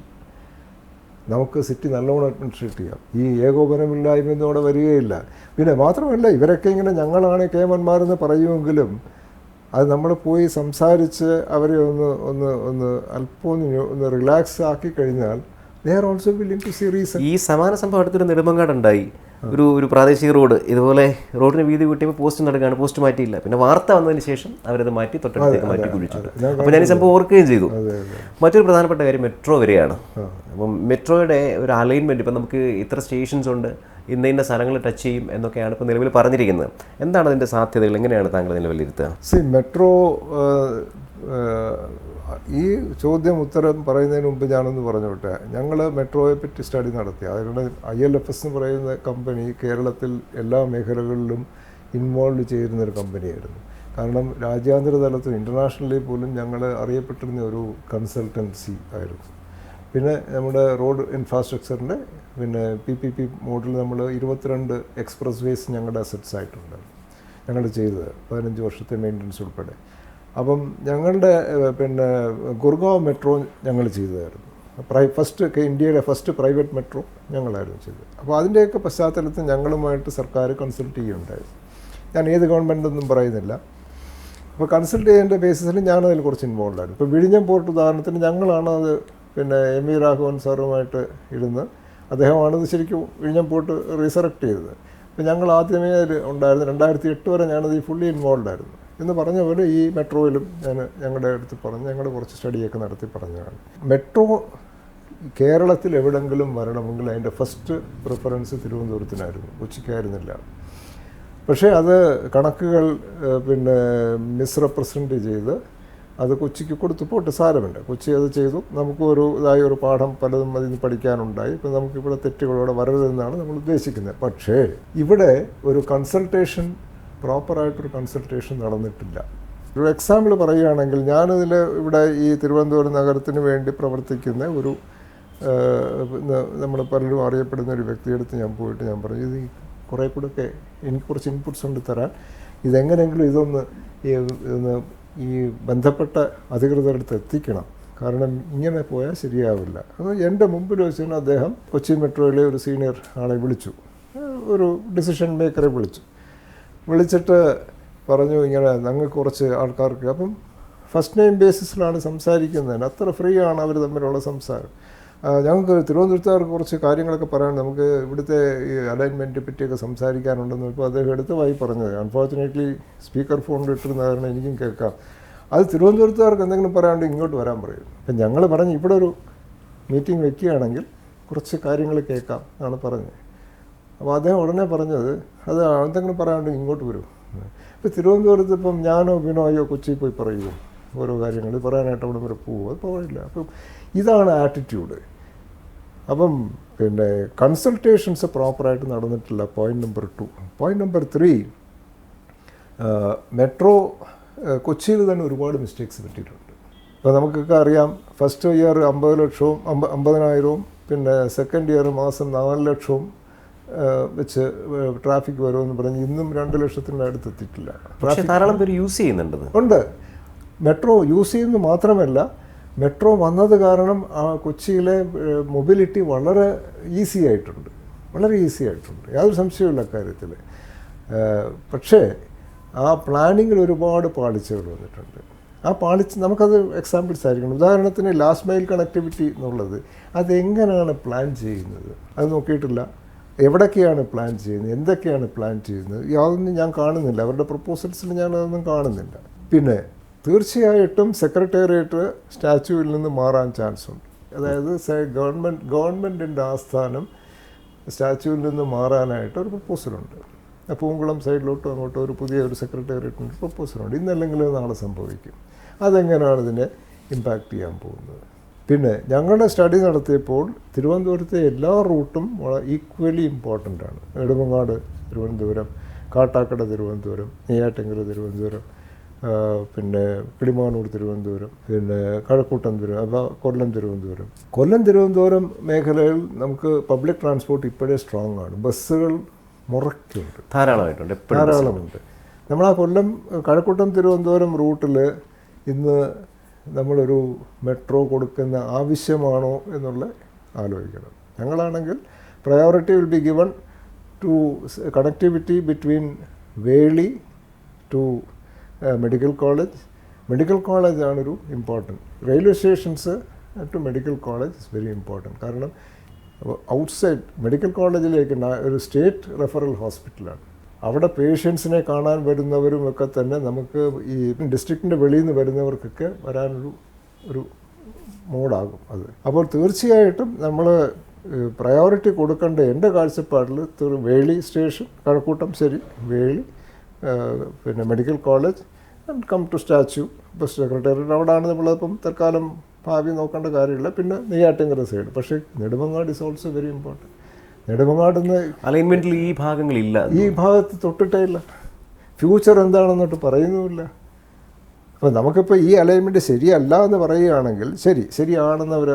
നമുക്ക് സിറ്റി നല്ലോണം അഡ്മിനിസ്ട്രേറ്റ് ചെയ്യാം. ഈ ഏകോപനമില്ലായ്മയൊന്നും അവിടെ വരികയില്ല. പിന്നെ മാത്രമല്ല, ഇവരൊക്കെ ഇങ്ങനെ ഞങ്ങളാണ് കേമന്മാരെന്ന് പറയുമെങ്കിലും അത് നമ്മൾ പോയി സംസാരിച്ച് അവരെ അല്പം ഒന്ന് റിലാക്സ് ആക്കി കഴിഞ്ഞാൽ they are also willing to see reason. ഈ സമാന സംഭവം അടുത്തൊരു നെടുമങ്ങാടുണ്ടായി. ഒരു പ്രാദേശിക റോഡ് ഇതുപോലെ റോഡിന് വീതി കൂട്ടിയപ്പോൾ പോസ്റ്റ് നടക്കുകയാണ്, പോസ്റ്റ് മാറ്റിയില്ല. പിന്നെ വാർത്ത വന്നതിന് ശേഷം അവരത് മാറ്റി തൊട്ടടുത്തേക്ക് മാറ്റി കുഴിച്ചു. അപ്പോൾ ഞാൻ ഈ സംഭവം ഓർക്കുകയും ചെയ്തു. മറ്റൊരു പ്രധാനപ്പെട്ട കാര്യം മെട്രോ വരെയാണ്. അപ്പം മെട്രോയുടെ ഒരു അലൈൻമെൻറ്റ്, ഇപ്പം നമുക്ക് ഇത്ര സ്റ്റേഷൻസ് ഉണ്ട്, ഇന്ന സ്ഥലങ്ങൾ ടച്ച് ചെയ്യും എന്നൊക്കെയാണ് ഇപ്പോൾ നിലവിൽ പറഞ്ഞിരിക്കുന്നത്. എന്താണ് അതിൻ്റെ സാധ്യതകൾ, എങ്ങനെയാണ് താങ്കൾ നില വിലയിരുത്തുക? മെട്രോ ഈ ഉത്തരം പറയുന്നതിന് മുമ്പ് ഞാനൊന്ന് പറഞ്ഞോട്ടെ. ഞങ്ങൾ മെട്രോയെ പറ്റി സ്റ്റഡി നടത്തി. അതുകൊണ്ട് ILFS എന്ന് പറയുന്ന കമ്പനി കേരളത്തിൽ എല്ലാ മേഖലകളിലും ഇൻവോൾവ് ചെയ്യുന്നൊരു കമ്പനിയായിരുന്നു. കാരണം രാജ്യാന്തര തലത്തിൽ ഇൻ്റർനാഷണലി പോലും ഞങ്ങൾ അറിയപ്പെട്ടിരുന്ന ഒരു കൺസൾട്ടൻസി ആയിരുന്നു. പിന്നെ നമ്മുടെ റോഡ് ഇൻഫ്രാസ്ട്രക്ചറിൻ്റെ PPP മോഡിൽ നമ്മൾ 22 എക്സ്പ്രസ് വേസ് ഞങ്ങളുടെ അസറ്റ്സ് ആയിട്ടുണ്ട് ഞങ്ങൾ ചെയ്തത്, 15 വർഷത്തെ മെയിൻ്റനൻസ് ഉൾപ്പെടെ. അപ്പം ഞങ്ങളുടെ ഗുർഗാവ് മെട്രോ ഞങ്ങൾ ചെയ്തതായിരുന്നു. ഇന്ത്യയുടെ ഫസ്റ്റ് പ്രൈവറ്റ് മെട്രോ ഞങ്ങളായിരുന്നു ചെയ്തത്. അപ്പോൾ അതിൻ്റെയൊക്കെ പശ്ചാത്തലത്തിൽ ഞങ്ങളുമായിട്ട് സർക്കാർ കൺസൾട്ട് ചെയ്യുന്നുണ്ടായിരുന്നു. ഞാൻ ഏത് ഗവൺമെൻറ്റൊന്നും പറയുന്നില്ല. അപ്പോൾ കൺസൾട്ട് ചെയ്യേണ്ട ബേസിസിൽ ഞാനതിൽ കുറച്ച് ഇൻവോൾവ് ആയിരുന്നു. ഇപ്പോൾ വിഴിഞ്ഞം പോർട്ട് ഉദാഹരണത്തിന് ഞങ്ങളാണ് അത് MV രാഘവൻ സാറുമായിട്ട് ഇരുന്ന്, അദ്ദേഹമാണത് ശരിക്കും വിഴിഞ്ഞം പോർട്ട് റീസറക്റ്റ് ചെയ്തത്. അപ്പോൾ ഞങ്ങൾ ആദ്യമേ അതിൽ ഉണ്ടായിരുന്നു. 2008 വരെ ഞാനത് ഫുള്ളി ഇൻവോൾവ് ആയിരുന്നു. എന്ന് പറഞ്ഞ പോലെ ഈ മെട്രോയിലും ഞങ്ങളുടെ അടുത്ത് പറഞ്ഞ് ഞങ്ങൾ കുറച്ച് സ്റ്റഡിയൊക്കെ നടത്തി പറഞ്ഞതാണ്. മെട്രോ കേരളത്തിൽ എവിടെങ്കിലും വരണമെങ്കിൽ അതിൻ്റെ ഫസ്റ്റ് പ്രിഫറൻസ് തിരുവനന്തപുരത്തിനായിരുന്നു, കൊച്ചിക്കായിരുന്നില്ല. പക്ഷേ അത് കണക്കുകൾ മിസ്റെപ്രസെൻറ്റ് ചെയ്ത് അത് കൊച്ചിക്ക് കൊടുത്തു. പോട്ട് സാരമില്ല, കൊച്ചി അത് ചെയ്തു. നമുക്ക് ഒരു പാഠം പലതും അതിൽ നിന്ന് പഠിക്കാനുണ്ടായി. ഇപ്പം നമുക്കിവിടെ തെറ്റുകളോടെ വരരുതെന്നാണ് നമ്മൾ ഉദ്ദേശിക്കുന്നത്. പക്ഷേ ഇവിടെ ഒരു പ്രോപ്പറായിട്ടൊരു കൺസൾട്ടേഷൻ നടന്നിട്ടില്ല. ഒരു എക്സാമ്പിൾ പറയുകയാണെങ്കിൽ, ഇവിടെ ഈ തിരുവനന്തപുരം നഗരത്തിന് വേണ്ടി പ്രവർത്തിക്കുന്ന നമ്മൾ പലരും അറിയപ്പെടുന്ന ഒരു വ്യക്തിയെടുത്ത് ഞാൻ പറഞ്ഞു, ഇത് കുറേ കൂടെയൊക്കെ എനിക്ക് കുറച്ച് ഇൻപുട്സ് കൊണ്ട് തരാൻ, ഇതെങ്ങനെയെങ്കിലും ഇതൊന്ന് ഈ ബന്ധപ്പെട്ട അധികൃതരടുത്ത് എത്തിക്കണം. കാരണം ഇങ്ങനെ പോയാൽ ശരിയാവില്ല. അത് എൻ്റെ മുമ്പിൽ വെച്ചാൽ അദ്ദേഹം കൊച്ചി മെട്രോയിലെ ഒരു സീനിയർ ആളെ വിളിച്ചു, ഒരു ഡിസിഷൻ മേക്കറെ വിളിച്ചിട്ട് പറഞ്ഞു ഇങ്ങനെ ഞങ്ങൾക്ക് കുറച്ച് ആൾക്കാർക്ക്, അപ്പം ഫസ്റ്റ് നെയിം ബേസിസിലാണ് സംസാരിക്കുന്നതിന്, അത്ര ഫ്രീ ആണ് അവർ തമ്മിലുള്ള സംസാരം. ഞങ്ങൾക്ക് തിരുവനന്തപുരത്തുകാർക്ക് കുറച്ച് കാര്യങ്ങളൊക്കെ പറയാൻ, നമുക്ക് ഇവിടുത്തെ ഈ അലൈൻമെൻറ്റിനെ പറ്റിയൊക്കെ സംസാരിക്കാനുണ്ടെന്ന് ഇപ്പോൾ അദ്ദേഹം എടുത്തതായി പറഞ്ഞത്. അൺഫോർച്ചുനേറ്റ്ലി സ്പീക്കർ ഫോണിൽ ഇട്ടിരുന്ന കാരണം എനിക്കും കേൾക്കാം. അത് തിരുവനന്തപുരത്തുകാർക്ക് എന്തെങ്കിലും പറയാണ്ട് ഇങ്ങോട്ട് വരാൻ പറയും. അപ്പം ഞങ്ങൾ പറഞ്ഞു ഇവിടെ ഒരു മീറ്റിംഗ് വെക്കുകയാണെങ്കിൽ കുറച്ച് കാര്യങ്ങൾ കേൾക്കാം എന്നാണ് പറഞ്ഞത്. അപ്പോൾ അദ്ദേഹം ഉടനെ പറഞ്ഞത് അത് എന്തെങ്കിലും പറയാണ്ട് ഇങ്ങോട്ട് വരും. ഇപ്പോൾ തിരുവനന്തപുരത്ത് ഇപ്പം ഞാനോ ബിനോയോ കൊച്ചി പോയി പറയുമോ ഓരോ കാര്യങ്ങൾ പറയാനായിട്ട് അവിടെ വരെ പോകും? അത് പോകില്ല. അപ്പം ഇതാണ് ആറ്റിറ്റ്യൂഡ്. അപ്പം പിന്നെ കൺസൾട്ടേഷൻസ് പ്രോപ്പറായിട്ട് നടന്നിട്ടില്ല. Point number 2. Point number 3, metro കൊച്ചിയിൽ തന്നെ ഒരുപാട് മിസ്റ്റേക്സ് പറ്റിയിട്ടുണ്ട്. ഇപ്പോൾ നമുക്കൊക്കെ അറിയാം, ഫസ്റ്റ് ഇയർ 50 ലക്ഷവും 50,000, പിന്നെ സെക്കൻഡ് ഇയർ മാസം 4 ലക്ഷവും വെച്ച് ട്രാഫിക് വരുമെന്ന് പറഞ്ഞ് ഇന്നും 2 ലക്ഷത്തിൻ്റെ അടുത്തെത്തിയിട്ടില്ല. ധാരാളം പേര് യൂസ് ചെയ്യുന്നുണ്ട്. ഉണ്ട്. മെട്രോ യൂസ് ചെയ്യുന്നത് മാത്രമല്ല, മെട്രോ വന്നത് കാരണം ആ കൊച്ചിയിലെ മൊബിലിറ്റി വളരെ ഈസി ആയിട്ടുണ്ട്, യാതൊരു സംശയമില്ല അക്കാര്യത്തിൽ. പക്ഷേ ആ പ്ലാനിങ്ങിൽ ഒരുപാട് പാളിച്ചകൾ വന്നിട്ടുണ്ട്. ആ നമുക്കത് എക്സാമ്പിൾസ് ആയിരിക്കണം. ഉദാഹരണത്തിന് ലാസ്റ്റ് മൈൽ കണക്ടിവിറ്റി എന്നുള്ളത് അതെങ്ങനെയാണ് പ്ലാൻ ചെയ്യുന്നത് അത് നോക്കിയിട്ടില്ല. എവിടൊക്കെയാണ് പ്ലാൻ ചെയ്യുന്നത്, എന്തൊക്കെയാണ് പ്ലാൻ ചെയ്യുന്നത്, യാതൊന്നും ഞാൻ കാണുന്നില്ല. അവരുടെ പ്രപ്പോസൽസിൽ ഞാനതൊന്നും കാണുന്നില്ല. പിന്നെ തീർച്ചയായിട്ടും സെക്രട്ടേറിയറ്റ് സ്റ്റാച്യുവിൽ നിന്ന് മാറാൻ ചാൻസ് ഉണ്ട്. അതായത് ഗവൺമെൻറ്റിൻ്റെ ആസ്ഥാനം സ്റ്റാച്യുവിൽ നിന്ന് മാറാനായിട്ട് ഒരു പ്രപ്പോസലുണ്ട്. പൂങ്കുളം സൈഡിലോട്ടും അങ്ങോട്ടും ഒരു പുതിയ ഒരു സെക്രട്ടേറിയറ്റിൻ്റെ പ്രപ്പോസലുണ്ട്. ഇന്നല്ലെങ്കിൽ നാളെ സംഭവിക്കും. അതെങ്ങനെയാണ് ഇതിനെ ഇമ്പാക്റ്റ് ചെയ്യാൻ പോകുന്നത്? പിന്നെ ഞങ്ങളുടെ സ്റ്റഡി നടത്തിയപ്പോൾ തിരുവനന്തപുരത്തെ എല്ലാ റൂട്ടും ഈക്വലി ഇമ്പോർട്ടൻ്റ് ആണ്. നെടുമങ്ങാട് തിരുവനന്തപുരം, കാട്ടാക്കട തിരുവനന്തപുരം, നെയ്യാറ്റിൻകര തിരുവനന്തപുരം, പിന്നെ കിളിമാനൂർ തിരുവനന്തപുരം, പിന്നെ കഴക്കൂട്ടം കൊല്ലം തിരുവനന്തപുരം മേഖലയിൽ നമുക്ക് പബ്ലിക് ട്രാൻസ്പോർട്ട് ഇപ്പോഴേ സ്ട്രോങ് ആണ്. ബസ്സുകൾ മുറയ്ക്കുണ്ട്, ധാരാളമുണ്ട്. നമ്മൾ ആ കഴക്കൂട്ടം തിരുവനന്തപുരം റൂട്ടിൽ ഇന്ന് നമ്മളൊരു മെട്രോ കൊടുക്കുന്ന ആവശ്യമാണോ എന്നുള്ള ആലോചിക്കണം. ഞങ്ങളാണെങ്കിൽ priority will be given to connectivity between Veli to medical college ആണൊരു important. Railway stations to medical college is very important. കാരണം ഔട്ട്സൈഡ് മെഡിക്കൽ കോളേജിലേക്ക് ഒരു സ്റ്റേറ്റ് റെഫറൽ ഹോസ്പിറ്റലാണ്. അവിടെ പേഷ്യൻസിനെ കാണാൻ വരുന്നവരുമൊക്കെ തന്നെ നമുക്ക് ഈ ഡിസ്ട്രിക്റ്റിൻ്റെ വെളിയിൽ നിന്ന് വരുന്നവർക്കൊക്കെ വരാനൊരു മോഡാകും അത്. അപ്പോൾ തീർച്ചയായിട്ടും നമ്മൾ പ്രയോറിറ്റി കൊടുക്കേണ്ട എൻ്റെ കാഴ്ചപ്പാടിൽ വേളി സ്റ്റേഷൻ, കഴക്കൂട്ടം ശരി, വേളി, പിന്നെ medical college and come to statue, bus secretariat, അവിടെയാണ് നമ്മളിപ്പം തൽക്കാലം ഭാവി നോക്കേണ്ട കാര്യമില്ല. പിന്നെ നെയ്യാറ്റിൻകര സൈഡ്. പക്ഷേ Nedumangad is also very important. നെടുമങ്ങാടുന്ന് അലൈൻമെൻറ്റിൽ ഈ ഭാഗങ്ങളില്ല, ഈ ഭാഗത്ത് തൊട്ടിട്ടേ ഇല്ല. ഫ്യൂച്ചർ എന്താണെന്നിട്ട് പറയുന്നുമില്ല. അപ്പോൾ നമുക്കിപ്പോൾ ഈ അലൈൻമെൻറ്റ് ശരിയല്ല എന്ന് പറയുകയാണെങ്കിൽ ശരിയാണെന്ന് അവർ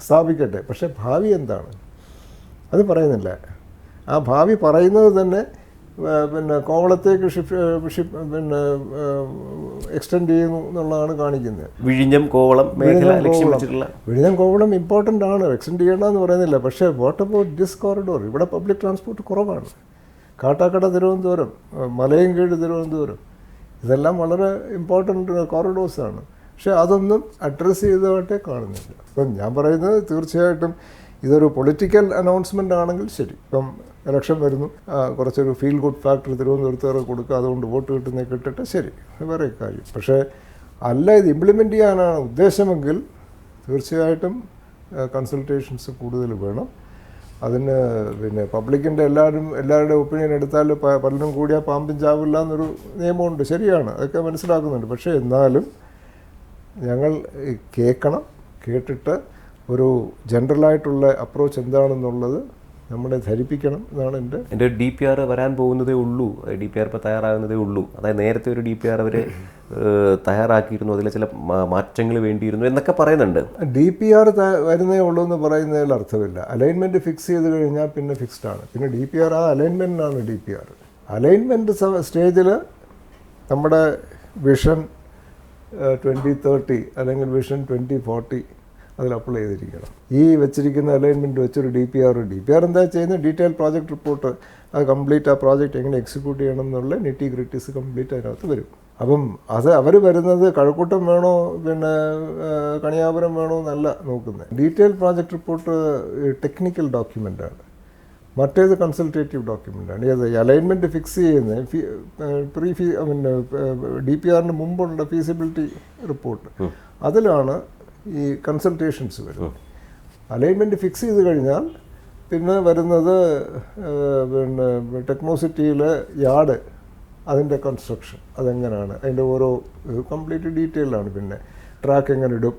സ്ഥാപിക്കട്ടെ. പക്ഷേ ഭാവി എന്താണ് അത് പറയുന്നില്ല. ആ ഭാവി പറയുന്നത് തന്നെ പിന്നെ കോവളത്തേക്ക് പിന്നെ എക്സ്റ്റെൻഡ് ചെയ്യുന്നു എന്നുള്ളതാണ് കാണിക്കുന്നത്. വിഴിഞ്ഞം കോവളം ഇമ്പോർട്ടൻ്റ് ആണ്, എക്സ്റ്റെൻഡ് ചെയ്യേണ്ടതെന്ന് പറയുന്നില്ല. പക്ഷേ വാട്ട് അബൌട്ട് ദിസ് കോറിഡോർ? ഇവിടെ പബ്ലിക് ട്രാൻസ്പോർട്ട് കുറവാണ്. കാട്ടാക്കട തിരുവനന്തപുരം, മലയൻകീഴ് തിരുവനന്തപുരം, ഇതെല്ലാം വളരെ ഇമ്പോർട്ടൻ്റ് കോറിഡോഴ്സാണ്. പക്ഷേ അതൊന്നും അഡ്രസ്സ് ചെയ്തതായിട്ടേ കാണുന്നില്ല. ഇപ്പം ഞാൻ പറയുന്നത് തീർച്ചയായിട്ടും ഇതൊരു പൊളിറ്റിക്കൽ അനൗൺസ്മെൻ്റ് ആണെങ്കിൽ ശരി. ഇപ്പം ഇലക്ഷൻ വരുന്നു, കുറച്ചൊരു ഫീൽ ഗുഡ് ഫാക്ടർ തിരുവനന്തപുരത്തുകാർ കൊടുക്കുക, അതുകൊണ്ട് വോട്ട് കിട്ടിട്ട് ശരി, വേറെ കാര്യം. പക്ഷേ അല്ല, ഇത് ഇംപ്ലിമെൻ്റ് ചെയ്യാനാണ് ഉദ്ദേശമെങ്കിൽ തീർച്ചയായിട്ടും കൺസൾട്ടേഷൻസ് കൂടുതൽ വേണം. അതിന് പിന്നെ പബ്ലിക്കിൻ്റെ എല്ലാവരുടെ ഒപ്പീനിയൻ എടുത്താൽ പലരും കൂടിയാൽ പാമ്പും ചാവില്ല എന്നൊരു നിയമമുണ്ട്. ശരിയാണ്, അതൊക്കെ മനസ്സിലാക്കുന്നുണ്ട്. പക്ഷേ എന്നാലും ഞങ്ങൾ കേട്ടിട്ട് ഒരു ജനറലായിട്ടുള്ള അപ്രോച്ച് എന്താണെന്നുള്ളത് നമ്മളെ ധരിപ്പിക്കണം എന്നാണ് എൻ്റെ DPR വരാൻ പോകുന്നതേ ഉള്ളൂ. DPR ഇപ്പോൾ തയ്യാറാകുന്നതേ ഉള്ളൂ. അതായത് നേരത്തെ ഒരു DPR അവർ തയ്യാറാക്കിയിരുന്നു, അതിൽ ചില മാറ്റങ്ങൾ വേണ്ടിയിരുന്നു എന്നൊക്കെ പറയുന്നുണ്ട്. DPR വരുന്നേ ഉള്ളൂ എന്ന് പറയുന്നതിൽ അർത്ഥമില്ല. അലൈൻമെൻറ്റ് ഫിക്സ് ചെയ്ത് കഴിഞ്ഞാൽ പിന്നെ ഫിക്സ്ഡ് ആണ്. പിന്നെ DPR ആ അലൈൻമെൻറ്റിനാണ് DPR. അലൈൻമെൻറ്റ് സ്റ്റേജിൽ നമ്മുടെ വിഷൻ 2030 അല്ലെങ്കിൽ വിഷൻ 2040 അതിൽ അപ്ലൈ ചെയ്തിരിക്കണം. ഈ വെച്ചിരിക്കുന്ന അലൈൻമെൻറ്റ് വെച്ചൊരു DPR എന്താ ചെയ്യുന്നത്, ഡീറ്റെയിൽ പ്രോജക്റ്റ് റിപ്പോർട്ട്, അത് കംപ്ലീറ്റ് ആ പ്രോജക്റ്റ് എങ്ങനെ എക്സിക്യൂട്ട് ചെയ്യണം എന്നുള്ള നെറ്റി ഗ്രിറ്റീസ് കംപ്ലീറ്റ് അതിനകത്ത് വരും. അപ്പം അത് അവർ വരുന്നത് കഴക്കൂട്ടം വേണോ പിന്നെ കണിയാപുരം വേണോ എന്നല്ല നോക്കുന്നത്. ഡീറ്റെയിൽ പ്രോജക്റ്റ് റിപ്പോർട്ട് ടെക്നിക്കൽ ഡോക്യുമെൻ്റാണ്, മറ്റേത് കൺസൾട്ടേറ്റീവ് ഡോക്യുമെൻ്റാണ്. ഏത് അലൈൻമെൻറ്റ് ഫിക്സ് ചെയ്യുന്നത് പിന്നെ DPRന് മുമ്പുള്ള ഫീസിബിലിറ്റി റിപ്പോർട്ട്, അതിലാണ് ഈ കൺസൾട്ടേഷൻസ് വരുന്നത്. അലൈൻമെൻറ്റ് ഫിക്സ് ചെയ്ത് കഴിഞ്ഞാൽ പിന്നെ വരുന്നത് പിന്നെ ടെക്നോസിറ്റിയിലെ യാർഡ്, അതിൻ്റെ കൺസ്ട്രക്ഷൻ അതെങ്ങനെയാണ്, അതിൻ്റെ ഓരോ കംപ്ലീറ്റ് ഡീറ്റെയിലാണ്. പിന്നെ ട്രാക്ക് എങ്ങനെ ഇടും,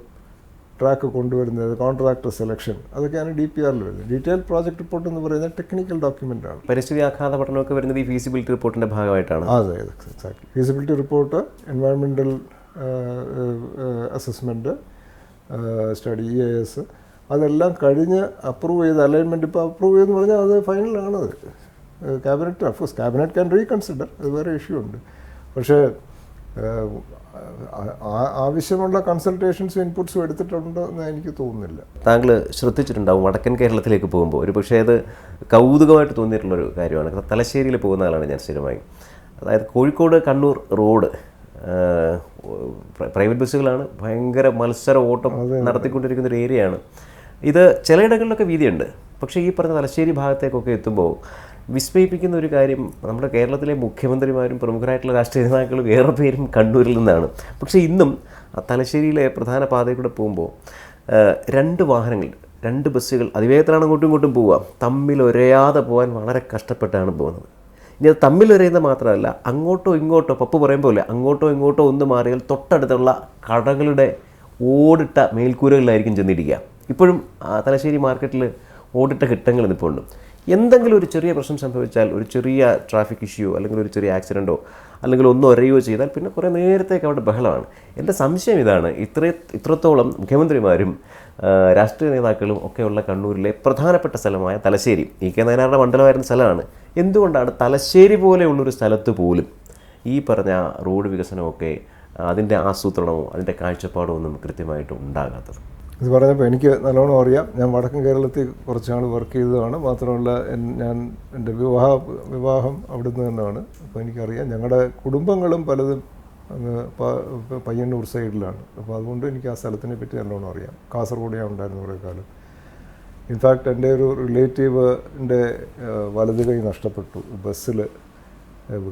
ട്രാക്ക് കൊണ്ടുവരുന്നത്, കോൺട്രാക്ടർ സെലക്ഷൻ, അതൊക്കെയാണ് DPRൽ വരുന്നത്. ഡീറ്റെയിൽ പ്രോജക്റ്റ് റിപ്പോർട്ട് എന്ന് പറയുന്നത് ടെക്നിക്കൽ ഡോക്യുമെൻ്റാണ്. പരിസ്ഥിതി ആഘാത പഠനമൊക്കെ വരുന്നത് ഈ ഫീസിബിലിറ്റി റിപ്പോർട്ടിൻ്റെ ഭാഗമായിട്ടാണ്. അതെ, exactly. Feasibility report, environmental assessment study, EIS, അതെല്ലാം കഴിഞ്ഞ് അപ്രൂവ് ചെയ്ത് അലൈൻമെൻറ്റ് ഇപ്പോൾ അപ്രൂവ് ചെയ്തെന്ന് പറഞ്ഞാൽ അത് ഫൈനലാണത്. Cabinet, of course cabinet can reconsider, അത് വേറെ ഇഷ്യൂ ഉണ്ട്. പക്ഷേ ആവശ്യമുള്ള കൺസൾട്ടേഷൻസും ഇൻപുട്സും എടുത്തിട്ടുണ്ടോ എന്ന് എനിക്ക് തോന്നുന്നില്ല. താങ്കൾ ശ്രദ്ധിച്ചിട്ടുണ്ടാവും വടക്കൻ കേരളത്തിലേക്ക് പോകുമ്പോൾ ഒരു പക്ഷേ അത് കൗതുകമായിട്ട് തോന്നിയിട്ടുള്ളൊരു കാര്യമാണ്. തലശ്ശേരിയിൽ പോകുന്ന ആളാണ് ഞാൻ സ്ഥിരമായി. അതായത് കോഴിക്കോട് കണ്ണൂർ റോഡ് പ്രൈവറ്റ് ബസ്സുകളാണ് ഭയങ്കര മത്സര ഓട്ടം നടത്തിക്കൊണ്ടിരിക്കുന്ന ഒരു ഏരിയയാണ് ഇത്. ചിലയിടങ്ങളിലൊക്കെ വീതിയുണ്ട്, പക്ഷേ ഈ പറഞ്ഞ തലശ്ശേരി ഭാഗത്തേക്കൊക്കെ എത്തുമ്പോൾ വിസ്മയിപ്പിക്കുന്ന ഒരു കാര്യം, നമ്മുടെ കേരളത്തിലെ മുഖ്യമന്ത്രിമാരും പ്രമുഖരായിട്ടുള്ള രാഷ്ട്രീയ നേതാക്കളും ഏറെ പേരും കണ്ണൂരിൽ നിന്നാണ്. പക്ഷേ ഇന്നും തലശ്ശേരിയിലെ പ്രധാന പാതയിൽ കൂടെ പോകുമ്പോൾ 2 വാഹനങ്ങൾ, 2 ബസ്സുകൾ അതിവേഗത്തിലാണ് അങ്ങോട്ടും ഇങ്ങോട്ടും പോവുക. തമ്മിൽ ഒരയാതെ പോകാൻ വളരെ കഷ്ടപ്പെട്ടാണ് പോകുന്നത്. ഇനി അത് തമ്മിൽ ഒരയുന്നത് മാത്രമല്ല, അങ്ങോട്ടോ ഇങ്ങോട്ടോ, പപ്പു പറയുമ്പോൾ അല്ലേ, അങ്ങോട്ടോ ഇങ്ങോട്ടോ ഒന്ന് മാറിയാൽ തൊട്ടടുത്തുള്ള കടകളുടെ ഓടിട്ട മേൽക്കൂരകളിലായിരിക്കും ചെന്നിരിക്കുക. ഇപ്പോഴും തലശ്ശേരി മാർക്കറ്റിൽ ഓടിട്ട കെട്ടിടങ്ങൾ നിൽപ്പുണ്ട്. എന്തെങ്കിലും ഒരു ചെറിയ പ്രശ്നം സംഭവിച്ചാൽ, ഒരു ചെറിയ ട്രാഫിക് ഇഷ്യൂ അല്ലെങ്കിൽ ഒരു ചെറിയ ആക്സിഡൻറ്റോ അല്ലെങ്കിൽ ഒന്നും ഒരയോ ചെയ്താൽ പിന്നെ കുറേ നേരത്തേക്ക് അവിടെ ബഹളമാണ്. എൻ്റെ സംശയം ഇതാണ്, ഇത്രത്തോളം മുഖ്യമന്ത്രിമാരും രാഷ്ട്രീയ നേതാക്കളും ഒക്കെയുള്ള കണ്ണൂരിലെ പ്രധാനപ്പെട്ട സ്ഥലമായ തലശ്ശേരി, EK നായനാരുടെ മണ്ഡലമായിരുന്ന സ്ഥലമാണ്. എന്തുകൊണ്ടാണ് തലശ്ശേരി പോലെയുള്ളൊരു സ്ഥലത്ത് പോലും ഈ പറഞ്ഞ റോഡ് വികസനമൊക്കെ അതിൻ്റെ ആസൂത്രണമോ അതിൻ്റെ കാഴ്ചപ്പാടോ ഒന്നും കൃത്യമായിട്ട് ഉണ്ടാകാത്തത്? ഇത് പറഞ്ഞപ്പോൾ എനിക്ക് നല്ലോണം അറിയാം. ഞാൻ വടക്കൻ കേരളത്തിൽ കുറച്ച് നാൾ വർക്ക് ചെയ്തതാണ്. മാത്രമല്ല എൻ്റെ വിവാഹം അവിടുന്ന് തന്നെയാണ്. അപ്പോൾ എനിക്കറിയാം. ഞങ്ങളുടെ കുടുംബങ്ങളും പലതും അങ്ങ് പയ്യന്നൂർ സൈഡിലാണ്. അപ്പോൾ അതുകൊണ്ട് എനിക്ക് ആ സ്ഥലത്തിനെ പറ്റി നല്ലോണം അറിയാം. കാസർഗോഡ് ഞാൻ ഉണ്ടായിരുന്നു കുറേ കാലം. ഇൻഫാക്റ്റ് എൻ്റെ ഒരു റിലേറ്റീവിൻ്റെ വലത് കൈ നഷ്ടപ്പെട്ടു ബസ്സിൽ.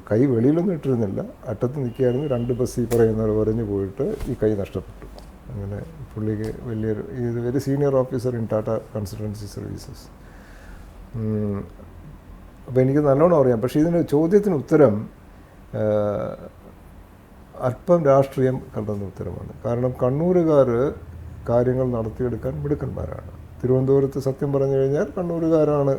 കൈ വെളിയിലൊന്നും ഇട്ടിരുന്നില്ല, അറ്റത്ത് നിൽക്കുകയായിരുന്നു. 2 ബസ് ഈ പറയുന്നവർ വരഞ്ഞു പോയിട്ട് ഈ കൈ നഷ്ടപ്പെട്ടു. അങ്ങനെ പുള്ളിക്ക് വലിയൊരു very senior officer in Tata consultancy services. അപ്പോൾ എനിക്ക് നല്ലോണം അറിയാം. പക്ഷേ ഇതിന് ചോദ്യത്തിന് ഉത്തരം അല്പം രാഷ്ട്രീയം കണ്ടെന്ന ഉത്തരമാണ്. കാരണം കണ്ണൂരുകാർ കാര്യങ്ങൾ നടത്തിയെടുക്കാൻ മിടുക്കന്മാരാണ്. തിരുവനന്തപുരത്ത് സത്യം പറഞ്ഞു കഴിഞ്ഞാൽ കണ്ണൂരുകാരാണ്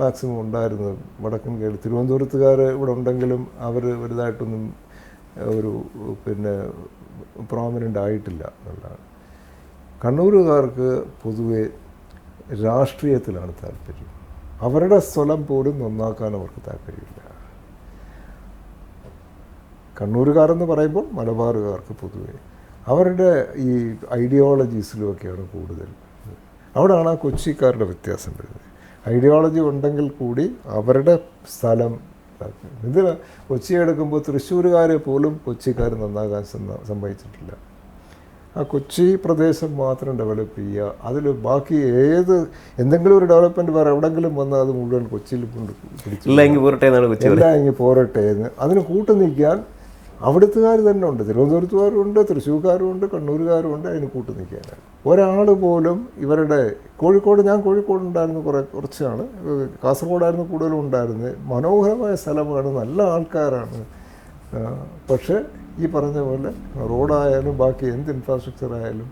മാക്സിമം ഉണ്ടായിരുന്നത്. വടക്കൻ കേരളം തിരുവനന്തപുരത്തുകാർ ഇവിടെ ഉണ്ടെങ്കിലും അവർ വലുതായിട്ടൊന്നും ഒരു പിന്നെ പ്രോമിനൻ്റ് ആയിട്ടില്ല എന്നുള്ളതാണ്. കണ്ണൂരുകാർക്ക് പൊതുവെ രാഷ്ട്രീയത്തിലാണ് താല്പര്യം. അവരുടെ സ്ഥലം പോലും നന്നാക്കാൻ അവർക്ക് താല്പര്യമില്ല. കണ്ണൂരുകാരെന്ന് പറയുമ്പോൾ മലബാറുകാർക്ക് പൊതുവെ അവരുടെ ഈ ഐഡിയോളജീസിലുമൊക്കെയാണ് കൂടുതൽ. അവിടെയാണ് ആ കൊച്ചിക്കാരുടെ വ്യത്യാസം വരുന്നത്. ഐഡിയോളജി ഉണ്ടെങ്കിൽ കൂടി അവരുടെ സ്ഥലം ഇത് കൊച്ചി എടുക്കുമ്പോൾ തൃശ്ശൂരുകാരെ പോലും കൊച്ചിക്കാർ നന്നാകാൻ സമ്മതിച്ചിട്ടില്ല. ആ കൊച്ചി പ്രദേശം മാത്രം ഡെവലപ്പ് ചെയ്യുക, അതിൽ ബാക്കി എന്തെങ്കിലും ഒരു ഡെവലപ്മെൻറ്റ് വേറെ എവിടെയെങ്കിലും വന്നാൽ അത് മുഴുവൻ കൊച്ചിയിൽ കൊണ്ട് പിടിച്ചു എല്ലാം ഇങ്ങനെ പോരട്ടെ എന്ന് അതിന് കൂട്ടു നിൽക്കാൻ അവിടുത്തുകാർ തന്നെ ഉണ്ട്. തിരുവനന്തപുരത്തുകാരുണ്ട്, തൃശ്ശൂർക്കാരുമുണ്ട്, കണ്ണൂരുകാരുമുണ്ട്. അതിന് കൂട്ടു നിൽക്കാനാണ്. ഒരാൾ പോലും ഇവരുടെ ഞാൻ കോഴിക്കോടുണ്ടായിരുന്നു കുറച്ചാണ്, കാസർഗോഡായിരുന്നു കൂടുതലും ഉണ്ടായിരുന്നത്. മനോഹരമായ സ്ഥലമാണ്, നല്ല ആൾക്കാരാണ്. പക്ഷേ ഈ പറഞ്ഞ പോലെ റോഡായാലും ബാക്കി എന്ത് ഇൻഫ്രാസ്ട്രക്ചർ ആയാലും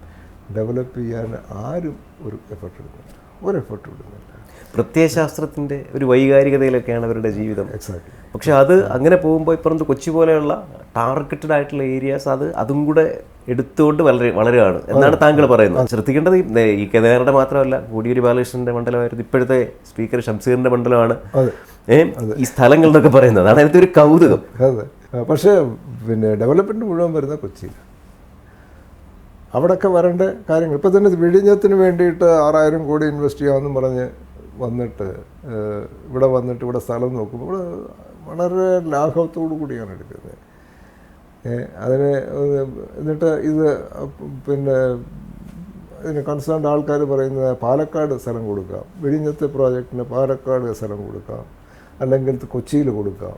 ഡെവലപ്പ് ചെയ്യാൻ ആരും ഒരു എഫർട്ട് ഇടുന്നില്ല. പ്രത്യയശാസ്ത്രത്തിൻ്റെ ഒരു വൈകാരികതയിലൊക്കെയാണ് അവരുടെ ജീവിതം. എക്സാക്ട്ലി. പക്ഷെ അത് അങ്ങനെ പോകുമ്പോൾ ഇപ്പറത്ത് കൊച്ചി പോലെയുള്ള ടാർഗറ്റഡ് ആയിട്ടുള്ള ഏരിയാസ് അതും കൂടെ എടുത്തുകൊണ്ട് വളരുകയാണ് എന്നാണ് താങ്കൾ പറയുന്നത്. ശ്രദ്ധിക്കേണ്ടത് EK നായരുടെ മാത്രമല്ല, കോടിയേരി ബാലകൃഷ്ണൻ്റെ മണ്ഡലമായിരുന്നു, ഇപ്പോഴത്തെ സ്പീക്കർ ഷംസീറിൻ്റെ മണ്ഡലമാണ് ഈ സ്ഥലങ്ങൾ എന്നൊക്കെ പറയുന്നത്. അതാണ് അതിനകത്ത് ഒരു കൗതുകം. അതെ. പക്ഷേ പിന്നെ ഡെവലപ്മെൻറ്റ് മുഴുവൻ വരുന്ന കൊച്ചിയിൽ. അവിടെയൊക്കെ വരേണ്ട കാര്യങ്ങൾ ഇപ്പോൾ തന്നെ വിഴിഞ്ഞത്തിന് വേണ്ടിയിട്ട് 6000 കോടി ഇൻവെസ്റ്റ് ചെയ്യാമെന്നും പറഞ്ഞ് വന്നിട്ട് ഇവിടെ വന്നിട്ട് ഇവിടെ സ്ഥലം നോക്കുമ്പോൾ ഇവിടെ വളരെ ലാഘവത്തോടു കൂടിയാണ് എടുക്കുന്നത്. അതിന് എന്നിട്ട് ഇത് പിന്നെ ഇതിന് കൺസേൺഡ് ആൾക്കാർ പറയുന്നത് പാലക്കാട് സ്ഥലം കൊടുക്കാം, വിഴിഞ്ഞത്തെ പ്രോജക്റ്റിന് പാലക്കാട് സ്ഥലം കൊടുക്കാം, അല്ലെങ്കിൽ കൊച്ചിയിൽ കൊടുക്കാം.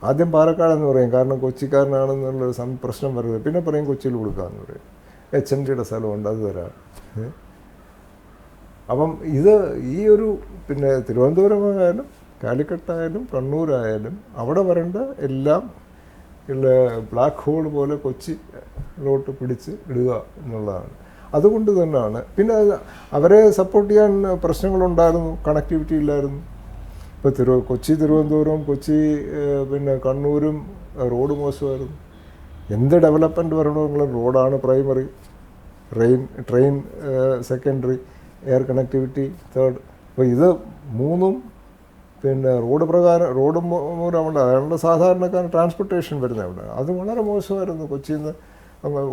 ആദ്യം പാലക്കാടെന്ന് പറയും, കാരണം കൊച്ചിക്കാരനാണെന്നുള്ളൊരു പ്രശ്നം വരുന്നത്. പിന്നെ പറയും കൊച്ചിയിൽ കൊടുക്കാമെന്ന് പറയും. HMDയുടെ സ്ഥലമുണ്ട്, അത് തരാം. അപ്പം ഇത് ഈ ഒരു പിന്നെ തിരുവനന്തപുരമായാലും കാലിക്കട്ടായാലും കണ്ണൂരായാലും അവിടെ വരേണ്ട എല്ലാം ഉള്ള ബ്ലാക്ക് ഹോൾ പോലെ കൊച്ചിയിലോട്ട് പിടിച്ച് ഇടുക എന്നുള്ളതാണ്. അതുകൊണ്ട് തന്നെയാണ് പിന്നെ അവരെ സപ്പോർട്ട് ചെയ്യാൻ പ്രശ്നങ്ങളുണ്ടായിരുന്നു, കണക്ടിവിറ്റി ഇല്ലായിരുന്നു. ഇപ്പോൾ കൊച്ചി തിരുവനന്തപുരം, കൊച്ചി പിന്നെ കണ്ണൂരും റോഡ് മോശമായിരുന്നു. എന്ത് ഡെവലപ്മെൻറ്റ് വരണമെങ്കിലും റോഡാണ് primary, train secondary, air connectivity third. അപ്പോൾ ഇത് മൂന്നും പിന്നെ റോഡ് പ്രകാരം റോഡ് മൂലമുണ്ട്. അതുകൊണ്ട് സാധാരണക്കാരൻ ട്രാൻസ്പോർട്ടേഷൻ വരുന്നത് അവിടെ അത് വളരെ മോശമായിരുന്നു. കൊച്ചിയിൽ നിന്ന്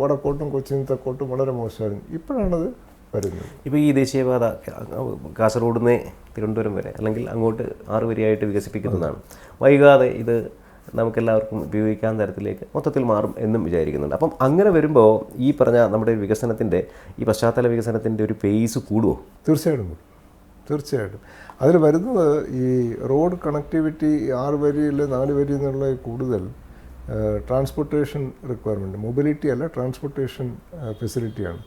വടക്കോട്ടും കൊച്ചിയിൽ നിന്ന് തെക്കോട്ടും വളരെ മോശമായിരുന്നു. ഇപ്പോഴാണത് വരുന്നത്. ഇപ്പോൾ ഈ ദേശീയപാത കാസർഗോഡ് നിന്ന് തിരുവനന്തപുരം വരെ അല്ലെങ്കിൽ അങ്ങോട്ട് 6 വരിയായിട്ട് വികസിപ്പിക്കുന്നതാണ്. വൈകാതെ ഇത് നമുക്കെല്ലാവർക്കും ഉപയോഗിക്കാൻ തരത്തിലേക്ക് മൊത്തത്തിൽ മാറും എന്നും വിചാരിക്കുന്നുണ്ട്. അപ്പം അങ്ങനെ വരുമ്പോൾ ഈ പറഞ്ഞ നമ്മുടെ വികസനത്തിൻ്റെ ഈ പശ്ചാത്തല വികസനത്തിൻ്റെ ഒരു പേസ് കൂടുമോ? തീർച്ചയായിട്ടും അതിൽ വരുന്നത് ഈ റോഡ് കണക്ടിവിറ്റി 6 വരിയിൽ 4 വരി എന്നുള്ള കൂടുതൽ ട്രാൻസ്പോർട്ടേഷൻ റിക്വയർമെൻറ്റ്, മൊബിലിറ്റി അല്ല, ട്രാൻസ്പോർട്ടേഷൻ ഫെസിലിറ്റിയാണ്.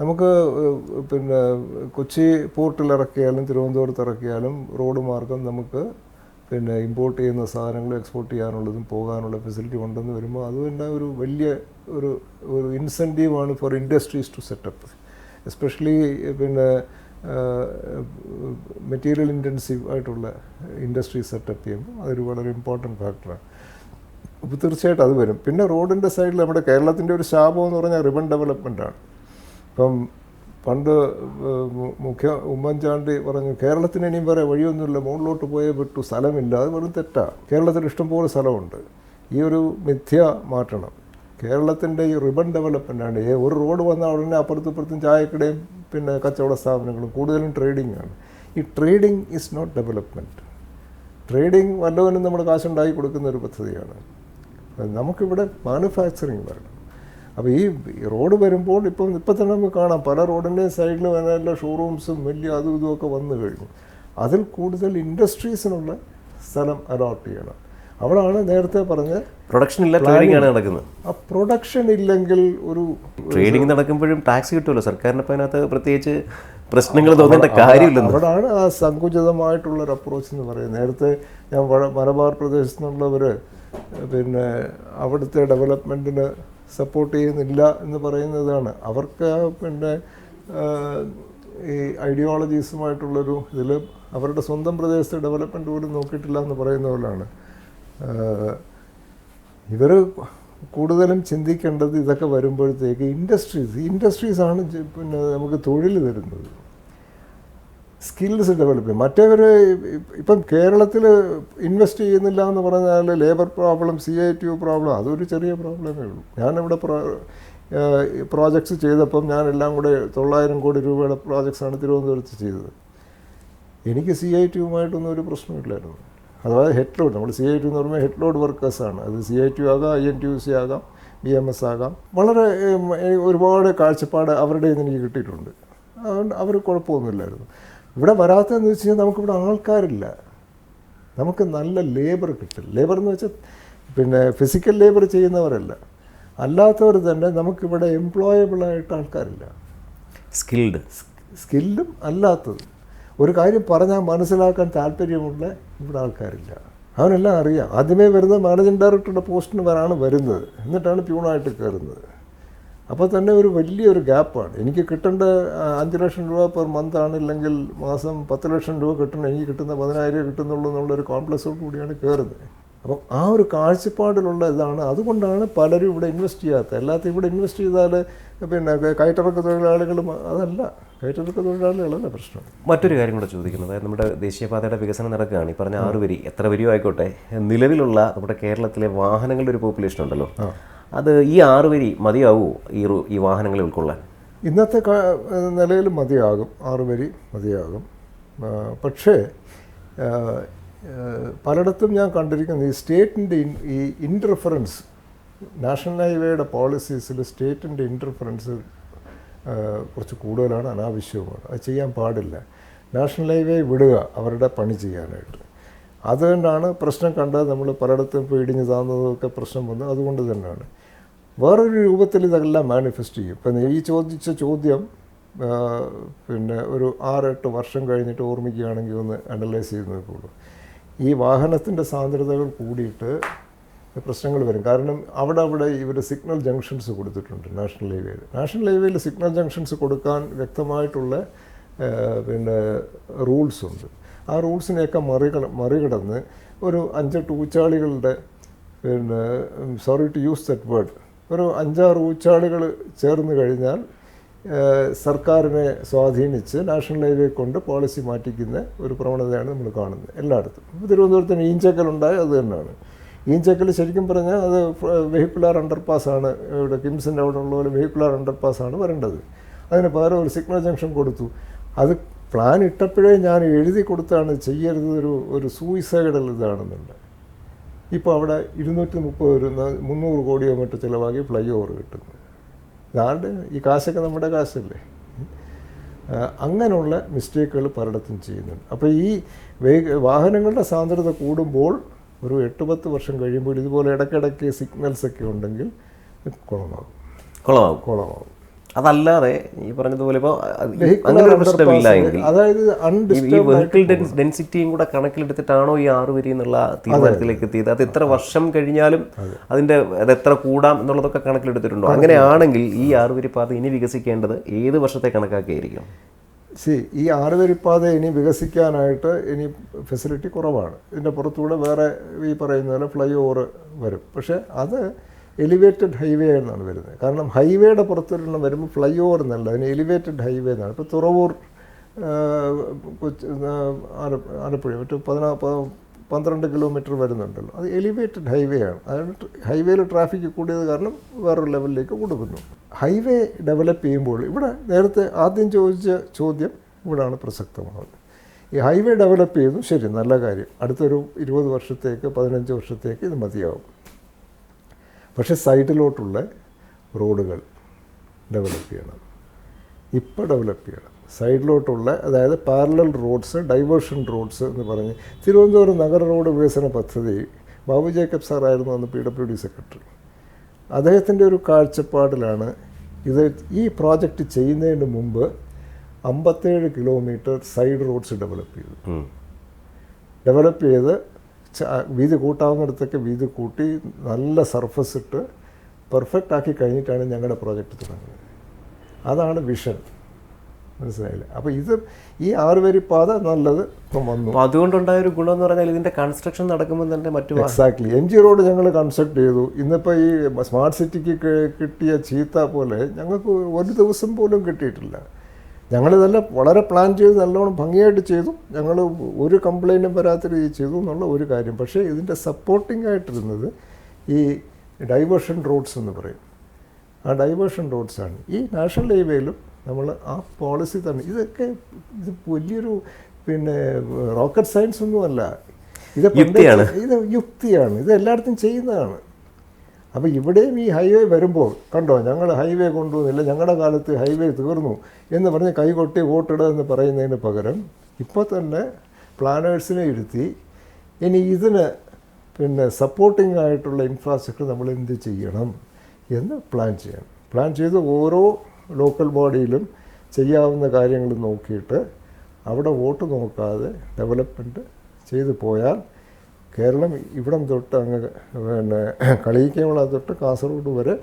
നമുക്ക് പിന്നെ കൊച്ചി പോർട്ടിൽ ഇറക്കിയാലും തിരുവനന്തപുരത്ത് ഇറക്കിയാലും റോഡ് മാർഗം നമുക്ക് പിന്നെ ഇമ്പോർട്ട് ചെയ്യുന്ന സാധനങ്ങൾ എക്സ്പോർട്ട് ചെയ്യാനുള്ളതും പോകാനുള്ള ഫെസിലിറ്റി ഉണ്ടെന്ന് വരുമ്പോൾ അത് തന്നെ ഒരു വലിയ ഒരു ഇൻസെൻറ്റീവാണ് for industries to setup, especially പിന്നെ മെറ്റീരിയൽ ഇൻറ്റൻസീവ് ആയിട്ടുള്ള ഇൻഡസ്ട്രി സെറ്റപ്പ് ചെയ്യുമ്പോൾ അതൊരു വളരെ ഇമ്പോർട്ടൻറ്റ് ഫാക്ടറാണ്. അപ്പോൾ തീർച്ചയായിട്ടും അത് വരും. പിന്നെ റോഡിൻ്റെ സൈഡിൽ നമ്മുടെ കേരളത്തിൻ്റെ ഒരു ശാപം എന്ന് പറഞ്ഞാൽ റിബൺ ഡെവലപ്മെൻറ്റാണ്. ഇപ്പം പണ്ട് ഉമ്മൻചാണ്ടി പറഞ്ഞു കേരളത്തിന് ഇനിയും വേറെ വഴിയൊന്നുമില്ല, മുകളിലോട്ട് പോയേ വിട്ടു, സ്ഥലമില്ല. അത് വെറും തെറ്റാണ്. കേരളത്തിൽ ഇഷ്ടംപോലെ സ്ഥലമുണ്ട്. ഈ ഒരു മിഥ്യ മാറ്റണം. കേരളത്തിൻ്റെ ഈ റിബൺ ഡെവലപ്മെൻറ്റാണ്. ഒരു റോഡ് വന്നാൽ ഉടനെ അപ്പുറത്തും ചായക്കടയും പിന്നെ കച്ചവട സ്ഥാപനങ്ങളും, കൂടുതലും ട്രേഡിംഗ് ആണ്. ഈ trading is not development. Trading വല്ലവനും നമ്മൾ കാശുണ്ടാക്കി കൊടുക്കുന്ന ഒരു പദ്ധതിയാണ്. നമുക്കിവിടെ മാനുഫാക്ചറിങ് വരണം. അപ്പോൾ ഈ റോഡ് വരുമ്പോൾ ഇപ്പം തന്നെ നമുക്ക് കാണാം പല റോഡിൻ്റെയും സൈഡിൽ വല്ല ഷോറൂംസും വലിയ അതും ഇതുമൊക്കെ വന്നു കഴിഞ്ഞു. അതിൽ കൂടുതൽ ഇൻഡസ്ട്രീസിനുള്ള സ്ഥലം അലോട്ട് ചെയ്യണം. അവിടെയാണ് നേരത്തെ പറഞ്ഞ പ്രൊഡക്ഷൻ ഇല്ല, ട്രേഡിംഗ് ആണ് നടക്കുന്നത്. ആ പ്രൊഡക്ഷൻ ഇല്ലെങ്കിൽ ഒരു ട്രേഡിംഗ് നടക്കുമ്പോഴും ടാക്സ് കിട്ടുമല്ലോ സർക്കാരിന്. അപ്പോൾ അതിനകത്ത് പ്രത്യേകിച്ച് പ്രശ്നങ്ങൾ തോന്നേണ്ട കാര്യമില്ലെന്ന്. അവിടെയാണ് ആ സങ്കുചിതമായിട്ടുള്ളൊരു അപ്രോച്ച് എന്ന് പറയുന്നത്. നേരത്തെ ഞാൻ മലബാർ പ്രദേശത്തു നിന്നുള്ളവർ പിന്നെ അവിടുത്തെ ഡെവലപ്മെൻറ്റിന് സപ്പോർട്ട് ചെയ്യുന്നില്ല എന്ന് പറയുന്നതാണ്. അവർക്ക് പിന്നെ ഈ ഐഡിയോളജീസുമായിട്ടുള്ളൊരു ഇതിൽ അവരുടെ സ്വന്തം പ്രദേശത്തെ ഡെവലപ്മെൻറ്റ് പോലും നോക്കിയിട്ടില്ല എന്ന് പറയുന്ന പോലെയാണ്. ഇവർ കൂടുതലും ചിന്തിക്കേണ്ടത് ഇതൊക്കെ വരുമ്പോഴത്തേക്ക് ഇൻഡസ്ട്രീസാണ് പിന്നെ നമുക്ക് തൊഴിൽ തരുന്നത്, സ്കിൽസ് ഡെവലപ്പ് ചെയ്യും. മറ്റേവർ ഇപ്പം കേരളത്തിൽ ഇൻവെസ്റ്റ് ചെയ്യുന്നില്ല എന്ന് പറഞ്ഞാൽ ലേബർ പ്രോബ്ലം, CITU പ്രോബ്ലം, അതൊരു ചെറിയ പ്രോബ്ലമേ ഉള്ളൂ. ഞാനിവിടെ പ്രോജക്ട്സ് ചെയ്തപ്പം ഞാനെല്ലാം കൂടെ 900 കോടി രൂപയുടെ പ്രോജക്ട്സാണ് തിരുവനന്തപുരത്ത് ചെയ്തത്. എനിക്ക് CITUമായിട്ടൊന്നും ഒരു പ്രശ്നമില്ലായിരുന്നു. അതായത് ഹെഡ് ലോഡ്, നമ്മൾ CITU എന്ന് പറയുമ്പോൾ ഹെഡ് ലോഡ് വർക്കേഴ്സാണ്. അത് CITU ആകാം, INTUC ആകാം, BMS ആകാം. വളരെ ഒരുപാട് കാഴ്ചപ്പാട് അവരുടെ നിന്ന് എനിക്ക് കിട്ടിയിട്ടുണ്ട്. അതുകൊണ്ട് അവർ കുഴപ്പമൊന്നുമില്ലായിരുന്നു. ഇവിടെ വരാത്തതെന്ന് വെച്ച് കഴിഞ്ഞാൽ നമുക്കിവിടെ ആൾക്കാരില്ല, നമുക്ക് നല്ല ലേബർ കിട്ടില്ല. ലേബർ എന്ന് വെച്ചാൽ പിന്നെ ഫിസിക്കൽ ലേബർ ചെയ്യുന്നവരല്ല, അല്ലാത്തവർ തന്നെ നമുക്കിവിടെ എംപ്ലോയബിളായിട്ട് ആൾക്കാരില്ല. സ്കിൽഡും അല്ലാത്തത് ഒരു കാര്യം പറഞ്ഞാൽ മനസ്സിലാക്കാൻ താല്പര്യമുള്ള ഇവിടെ ആൾക്കാരില്ല. അവനെല്ലാം അറിയാം. ആദ്യമേ വരുന്നത് മാനേജിങ് ഡയറക്ടറുടെ പോസ്റ്റിന് വരുന്നത്, എന്നിട്ടാണ് പ്യൂണായിട്ട് കയറുന്നത്. അപ്പോൾ തന്നെ ഒരു വലിയൊരു ഗ്യാപ്പാണ്. എനിക്ക് കിട്ടേണ്ട 5 ലക്ഷം രൂപ പെർ മന്ത് ആണില്ലെങ്കിൽ മാസം 10 ലക്ഷം രൂപ കിട്ടണം, എനിക്ക് കിട്ടുന്ന 10,000 കിട്ടുന്നുള്ളൂ എന്നുള്ളൊരു കോംപ്ലക്സോട് കൂടിയാണ് കയറുന്നത്. അപ്പം ആ ഒരു കാഴ്ചപ്പാടിലുള്ള ഇതാണ്. അതുകൊണ്ടാണ് പലരും ഇവിടെ ഇൻവെസ്റ്റ് ചെയ്യാത്തത്. അല്ലാത്ത ഇവിടെ ഇൻവെസ്റ്റ് ചെയ്താൽ പിന്നെ കയറ്റിറക്ക തൊഴിലാളികളും അതല്ല, കയറ്റിറക്ക തൊഴിലാളികളല്ല പ്രശ്നം. മറ്റൊരു കാര്യം കൂടെ ചോദിക്കുന്നത്, അതായത് നമ്മുടെ ദേശീയപാതയുടെ വികസനം നടക്കുകയാണ്. ഈ പറഞ്ഞ 6 വരി എത്ര വരിയോ ആയിക്കോട്ടെ, നിലവിലുള്ള നമ്മുടെ കേരളത്തിലെ വാഹനങ്ങളുടെ ഒരു പോപ്പുലേഷൻ ഉണ്ടല്ലോ, അത് ഈ 6 വരി മതിയാവുമോ ഈ വാഹനങ്ങളെ ഉൾക്കൊള്ളാൻ? ഇന്നത്തെ നിലയിൽ മതിയാകും, 6 വരി മതിയാകും. പക്ഷേ പലയിടത്തും ഞാൻ കണ്ടിരിക്കുന്നത് ഈ സ്റ്റേറ്റിൻ്റെ ഈ ഇൻ്റർഫറൻസ്, നാഷണൽ ഹൈവേയുടെ പോളിസീസിൽ സ്റ്റേറ്റിൻ്റെ ഇൻ്റർഫറൻസ് കുറച്ച് കൂടുതലാണ്, അനാവശ്യവുമാണ്. അത് ചെയ്യാൻ പാടില്ല. നാഷണൽ ഹൈവേ വിടുക അവരുടെ പണി ചെയ്യാനായിട്ട്. അതുകൊണ്ടാണ് പ്രശ്നം കണ്ടത്. നമ്മൾ പലയിടത്തും ഇപ്പോൾ ഇടിഞ്ഞു താന്നതൊക്കെ പ്രശ്നം വന്നു. അതുകൊണ്ട് തന്നെയാണ് വേറൊരു രൂപത്തിൽ ഇതെല്ലാം മാനിഫെസ്റ്റ് ചെയ്യും. ഇപ്പം ഈ ചോദിച്ച ചോദ്യം പിന്നെ ഒരു 6-8 വർഷം കഴിഞ്ഞിട്ട് ഓർമ്മിക്കുകയാണെങ്കിൽ ഒന്ന് അനലൈസ് ചെയ്ത് നോക്കുള്ളൂ. ഈ വാഹനത്തിൻ്റെ സാന്ദ്രതകൾ കൂടിയിട്ട് പ്രശ്നങ്ങൾ വരും. കാരണം അവിടെ ഇവർ സിഗ്നൽ ജംഗ്ഷൻസ് കൊടുത്തിട്ടുണ്ട് നാഷണൽ ഹൈവേയിൽ. നാഷണൽ ഹൈവേയിൽ സിഗ്നൽ ജംഗ്ഷൻസ് കൊടുക്കാൻ വ്യക്തമായിട്ടുള്ള പിന്നെ റൂൾസ് ഉണ്ട്. ആ റൂൾസിനെയൊക്കെ മറികടന്ന് ഒരു 5-8 ഊച്ചാളികളുടെ പിന്നെ sorry to use that word, ഒരു 5-6 ഊച്ചാളികൾ ചേർന്ന് കഴിഞ്ഞാൽ സർക്കാരിനെ സ്വാധീനിച്ച് നാഷണൽ ഹൈവേ കൊണ്ട് പോളിസി മാറ്റിക്കുന്ന ഒരു പ്രവണതയാണ് നമ്മൾ കാണുന്നത് എല്ലായിടത്തും. ഇപ്പോൾ തിരുവനന്തപുരത്തിന് ഈഞ്ചക്കലുണ്ടായി, അത് തന്നെയാണ്. ഈഞ്ചക്കൽ ശരിക്കും പറഞ്ഞാൽ അത് വെഹിക്കുലാർ അണ്ടർപാസ്സാണ്. ഇവിടെ കിംസിൻ്റെ അവിടെ ഉള്ള പോലെ വെഹിക്കുലാർ അണ്ടർപാസ്സാണ് വരേണ്ടത്. അതിന് പകരം ഒരു സിഗ്നൽ ജംഗ്ഷൻ കൊടുത്തു. അത് പ്ലാൻ ഇട്ടപ്പോഴേ ഞാൻ എഴുതി കൊടുത്താണ് ചെയ്യരുത്, ഒരു സൂയിസൈഡൽ ഇതാണെന്നുണ്ട്. ഇപ്പോൾ അവിടെ 230-300 കോടിയോ മറ്റോ ചിലവാക്കി ഫ്ലൈ ഓവർ കിട്ടുന്നു. അതാണ്ട് ഈ കാശൊക്കെ നമ്മുടെ കാശല്ലേ. അങ്ങനെയുള്ള മിസ്റ്റേക്കുകൾ പലയിടത്തും ചെയ്യുന്നുണ്ട്. അപ്പോൾ ഈ വാഹനങ്ങളുടെ സാന്ദ്രത കൂടുമ്പോൾ ഒരു 8-10 വർഷം കഴിയുമ്പോൾ ഇതുപോലെ ഇടയ്ക്കിടയ്ക്ക് സിഗ്നൽസൊക്കെ ഉണ്ടെങ്കിൽ കുളമാകും. അതല്ലാതെ ഈ പറഞ്ഞതുപോലെ ഇപ്പോൾ അങ്ങനെ ഒരു പ്രശ്നമില്ല എങ്കിൽ, അതായത് ഈ വെഹിക്കിൾ ഡെൻസിറ്റിയും കൂടെ കണക്കിലെടുത്തിട്ടാണോ ഈ 6 വരി എന്നുള്ള തീരുമാനത്തിലേക്ക് എത്തിയത്? അത് എത്ര വർഷം കഴിഞ്ഞാലും അത് എത്ര കൂടാം എന്നുള്ളതൊക്കെ കണക്കിലെടുത്തിട്ടുണ്ടോ? അങ്ങനെയാണെങ്കിൽ ഈ 6 വരി പാത ഇനി വികസിക്കേണ്ടത് ഏത് വർഷത്തെ കണക്കാക്കിയായിരിക്കും? ഈ 6 വരിപ്പാത ഇനി വികസിക്കാനായിട്ട് ഇനി ഫെസിലിറ്റി കുറവാണ്. ഇതിൻ്റെ പുറത്തൂടെ വേറെ ഈ പറയുന്ന പോലെ ഫ്ലൈ ഓവർ വരും. പക്ഷേ അത് എലിവേറ്റഡ് ഹൈവേ എന്നാണ് വരുന്നത്. കാരണം ഹൈവേയുടെ പുറത്തൊരെണ്ണം വരുമ്പോൾ ഫ്ലൈ ഓവർ എന്നല്ല, അതിന് എലിവേറ്റഡ് ഹൈവേ എന്നാണ്. ഇപ്പോൾ തുറവൂർ ആലപ്പുഴ മറ്റു 12 കിലോമീറ്റർ വരുന്നുണ്ടല്ലോ, അത് എലിവേറ്റഡ് ഹൈവേ ആണ്. അതായത് ഹൈവേയിൽ ട്രാഫിക് കൂടിയത് കാരണം വേറൊരു ലെവലിലേക്ക് കൊടുക്കുന്നു. ഹൈവേ ഡെവലപ്പ് ചെയ്യുമ്പോൾ ഇവിടെ നേരത്തെ ആദ്യം ചോദിച്ച ചോദ്യം ഇവിടെയാണ് പ്രസക്തമാകുന്നത്. ഈ ഹൈവേ ഡെവലപ്പ് ചെയ്തു, ശരി, നല്ല കാര്യം. അടുത്തൊരു 20 വർഷത്തേക്ക് 15 വർഷത്തേക്ക് ഇത് മതിയാവും. പക്ഷേ സൈഡിലോട്ടുള്ള റോഡുകൾ ഡെവലപ്പ് ചെയ്യണം. ഇപ്പോൾ ഡെവലപ്പ് ചെയ്യണം സൈഡിലോട്ടുള്ള, അതായത് പാരലൽ റോഡ്സ്, ഡൈവേർഷൻ റോഡ്സ് എന്ന് പറഞ്ഞ് തിരുവനന്തപുരം നഗര റോഡ് വികസന പദ്ധതി ബാബു ജേക്കബ് സാറായിരുന്നു അന്ന് PWD സെക്രട്ടറി. അദ്ദേഹത്തിൻ്റെ ഒരു കാഴ്ചപ്പാടിലാണ് ഈ പ്രോജക്റ്റ് ചെയ്യുന്നതിന് മുമ്പ് 57 കിലോമീറ്റർ സൈഡ് റോഡ്സ് ഡെവലപ്പ് ചെയ്ത് വീതി കൂട്ടാവുന്നിടത്തൊക്കെ വീതി കൂട്ടി നല്ല സർഫസ് ഇട്ട് പെർഫെക്റ്റ് ആക്കി കഴിഞ്ഞിട്ടാണ് ഞങ്ങളുടെ പ്രോജക്റ്റ് തുടങ്ങുന്നത്. അതാണ് വിഷൻ. മനസ്സിലായില്ലേ? അപ്പോൾ ഈ 6 വരി പാത നല്ലത് ഇപ്പം വന്നു. അതുകൊണ്ടുണ്ടായ ഒരു ഗുണം എന്ന് പറഞ്ഞാൽ ഇതിൻ്റെ കൺസ്ട്രക്ഷൻ നടക്കുമ്പോൾ തന്നെ എക്സാക്ട്ലി MG റോഡ് ഞങ്ങൾ കൺസ്ട്രക്ട് ചെയ്തു. ഇന്നിപ്പോൾ ഈ സ്മാർട്ട് സിറ്റിക്ക് കിട്ടിയ ചീത്ത പോലെ ഞങ്ങൾക്ക് ഒരു ദിവസം പോലും കിട്ടിയിട്ടില്ല. ഞങ്ങളിതെല്ലാം വളരെ പ്ലാൻ ചെയ്ത് നല്ലോണം ഭംഗിയായിട്ട് ചെയ്തു. ഞങ്ങൾ ഒരു കംപ്ലൈൻറ്റും വരാത്ത രീതിയിൽ ചെയ്തു എന്നുള്ള ഒരു കാര്യം. പക്ഷേ ഇതിൻ്റെ സപ്പോർട്ടിംഗ് ആയിട്ടിരുന്നത് ഈ ഡൈവേർഷൻ റോഡ്സ് എന്ന് പറയും. ആ ഡൈവേർഷൻ റോഡ്സാണ്. ഈ നാഷണൽ ഹൈവേയിലും നമ്മൾ ആ പോളിസി തന്നെ. ഇത് വലിയൊരു റോക്കറ്റ് സയൻസ് ഒന്നുമല്ല. ഇത് യുക്തിയാണ്. ഇത് എല്ലായിടത്തും ചെയ്യുന്നതാണ്. അപ്പോൾ ഇവിടെയും ഈ ഹൈവേ വരുമ്പോൾ കണ്ടോ, ഞങ്ങൾ ഹൈവേ കൊണ്ടുവന്നില്ല, ഞങ്ങളുടെ കാലത്ത് ഹൈവേ തീർന്നു എന്ന് പറഞ്ഞ് കൈകൊട്ടി വോട്ടിടുക എന്ന് പറയുന്നതിന് പകരം ഇപ്പോൾ തന്നെ പ്ലാനേഴ്സിനെ ഇരുത്തി ഇനി ഇതിന് സപ്പോർട്ടിംഗ് ആയിട്ടുള്ള ഇൻഫ്രാസ്ട്രക്ചർ നമ്മൾ എന്ത് ചെയ്യണം എന്ന് പ്ലാൻ ചെയ്യണം. പ്ലാൻ ചെയ്ത് ഓരോ ലോക്കൽ ബോഡിയിലും ചെയ്യാവുന്ന കാര്യങ്ങൾ നോക്കിയിട്ട് അവിടെ വോട്ട് നോക്കാതെ ഡെവലപ്മെൻറ്റ് ചെയ്തു പോയാൽ കേരളം ഇവിടം തൊട്ട് അങ്ങ് കളിയിക്കവിള തൊട്ട് കാസർഗോഡ് വരെ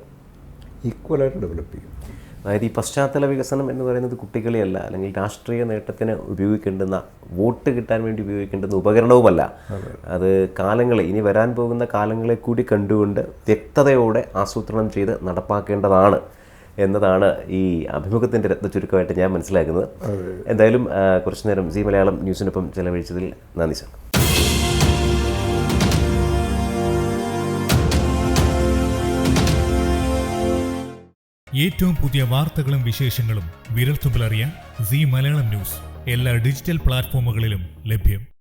ഈക്വലായിട്ട് ഡെവലപ്പ് ചെയ്യും. അതായത് ഈ പശ്ചാത്തല വികസനം എന്ന് പറയുന്നത് കുട്ടികളെയല്ല, അല്ലെങ്കിൽ രാഷ്ട്രീയ നേട്ടത്തിന് ഉപയോഗിക്കേണ്ടുന്ന, വോട്ട് കിട്ടാൻ വേണ്ടി ഉപയോഗിക്കേണ്ടുന്ന ഉപകരണവുമല്ല. അത് കാലങ്ങളെ, ഇനി വരാൻ പോകുന്ന കാലങ്ങളെ കൂടി കണ്ടുകൊണ്ട് വ്യക്തതയോടെ ആസൂത്രണം ചെയ്ത് നടപ്പാക്കേണ്ടതാണ് എന്നതാണ് ഈ അഭിമുഖത്തിൻ്റെ രത്നചുരുക്കമായിട്ട് ഞാൻ മനസ്സിലാക്കുന്നത്. എന്തായാലും കുറച്ചു നേരം സി മലയാളം ന്യൂസിനൊപ്പം ചെലവഴിച്ചതിൽ നന്ദി സർ. ഏറ്റവും പുതിയ വാർത്തകളും വിശേഷങ്ങളും വിരൽത്തുമ്പിലറിയാൻ സീ മലയാളം ന്യൂസ് എല്ലാ ഡിജിറ്റൽ പ്ലാറ്റ്ഫോമുകളിലും ലഭ്യം.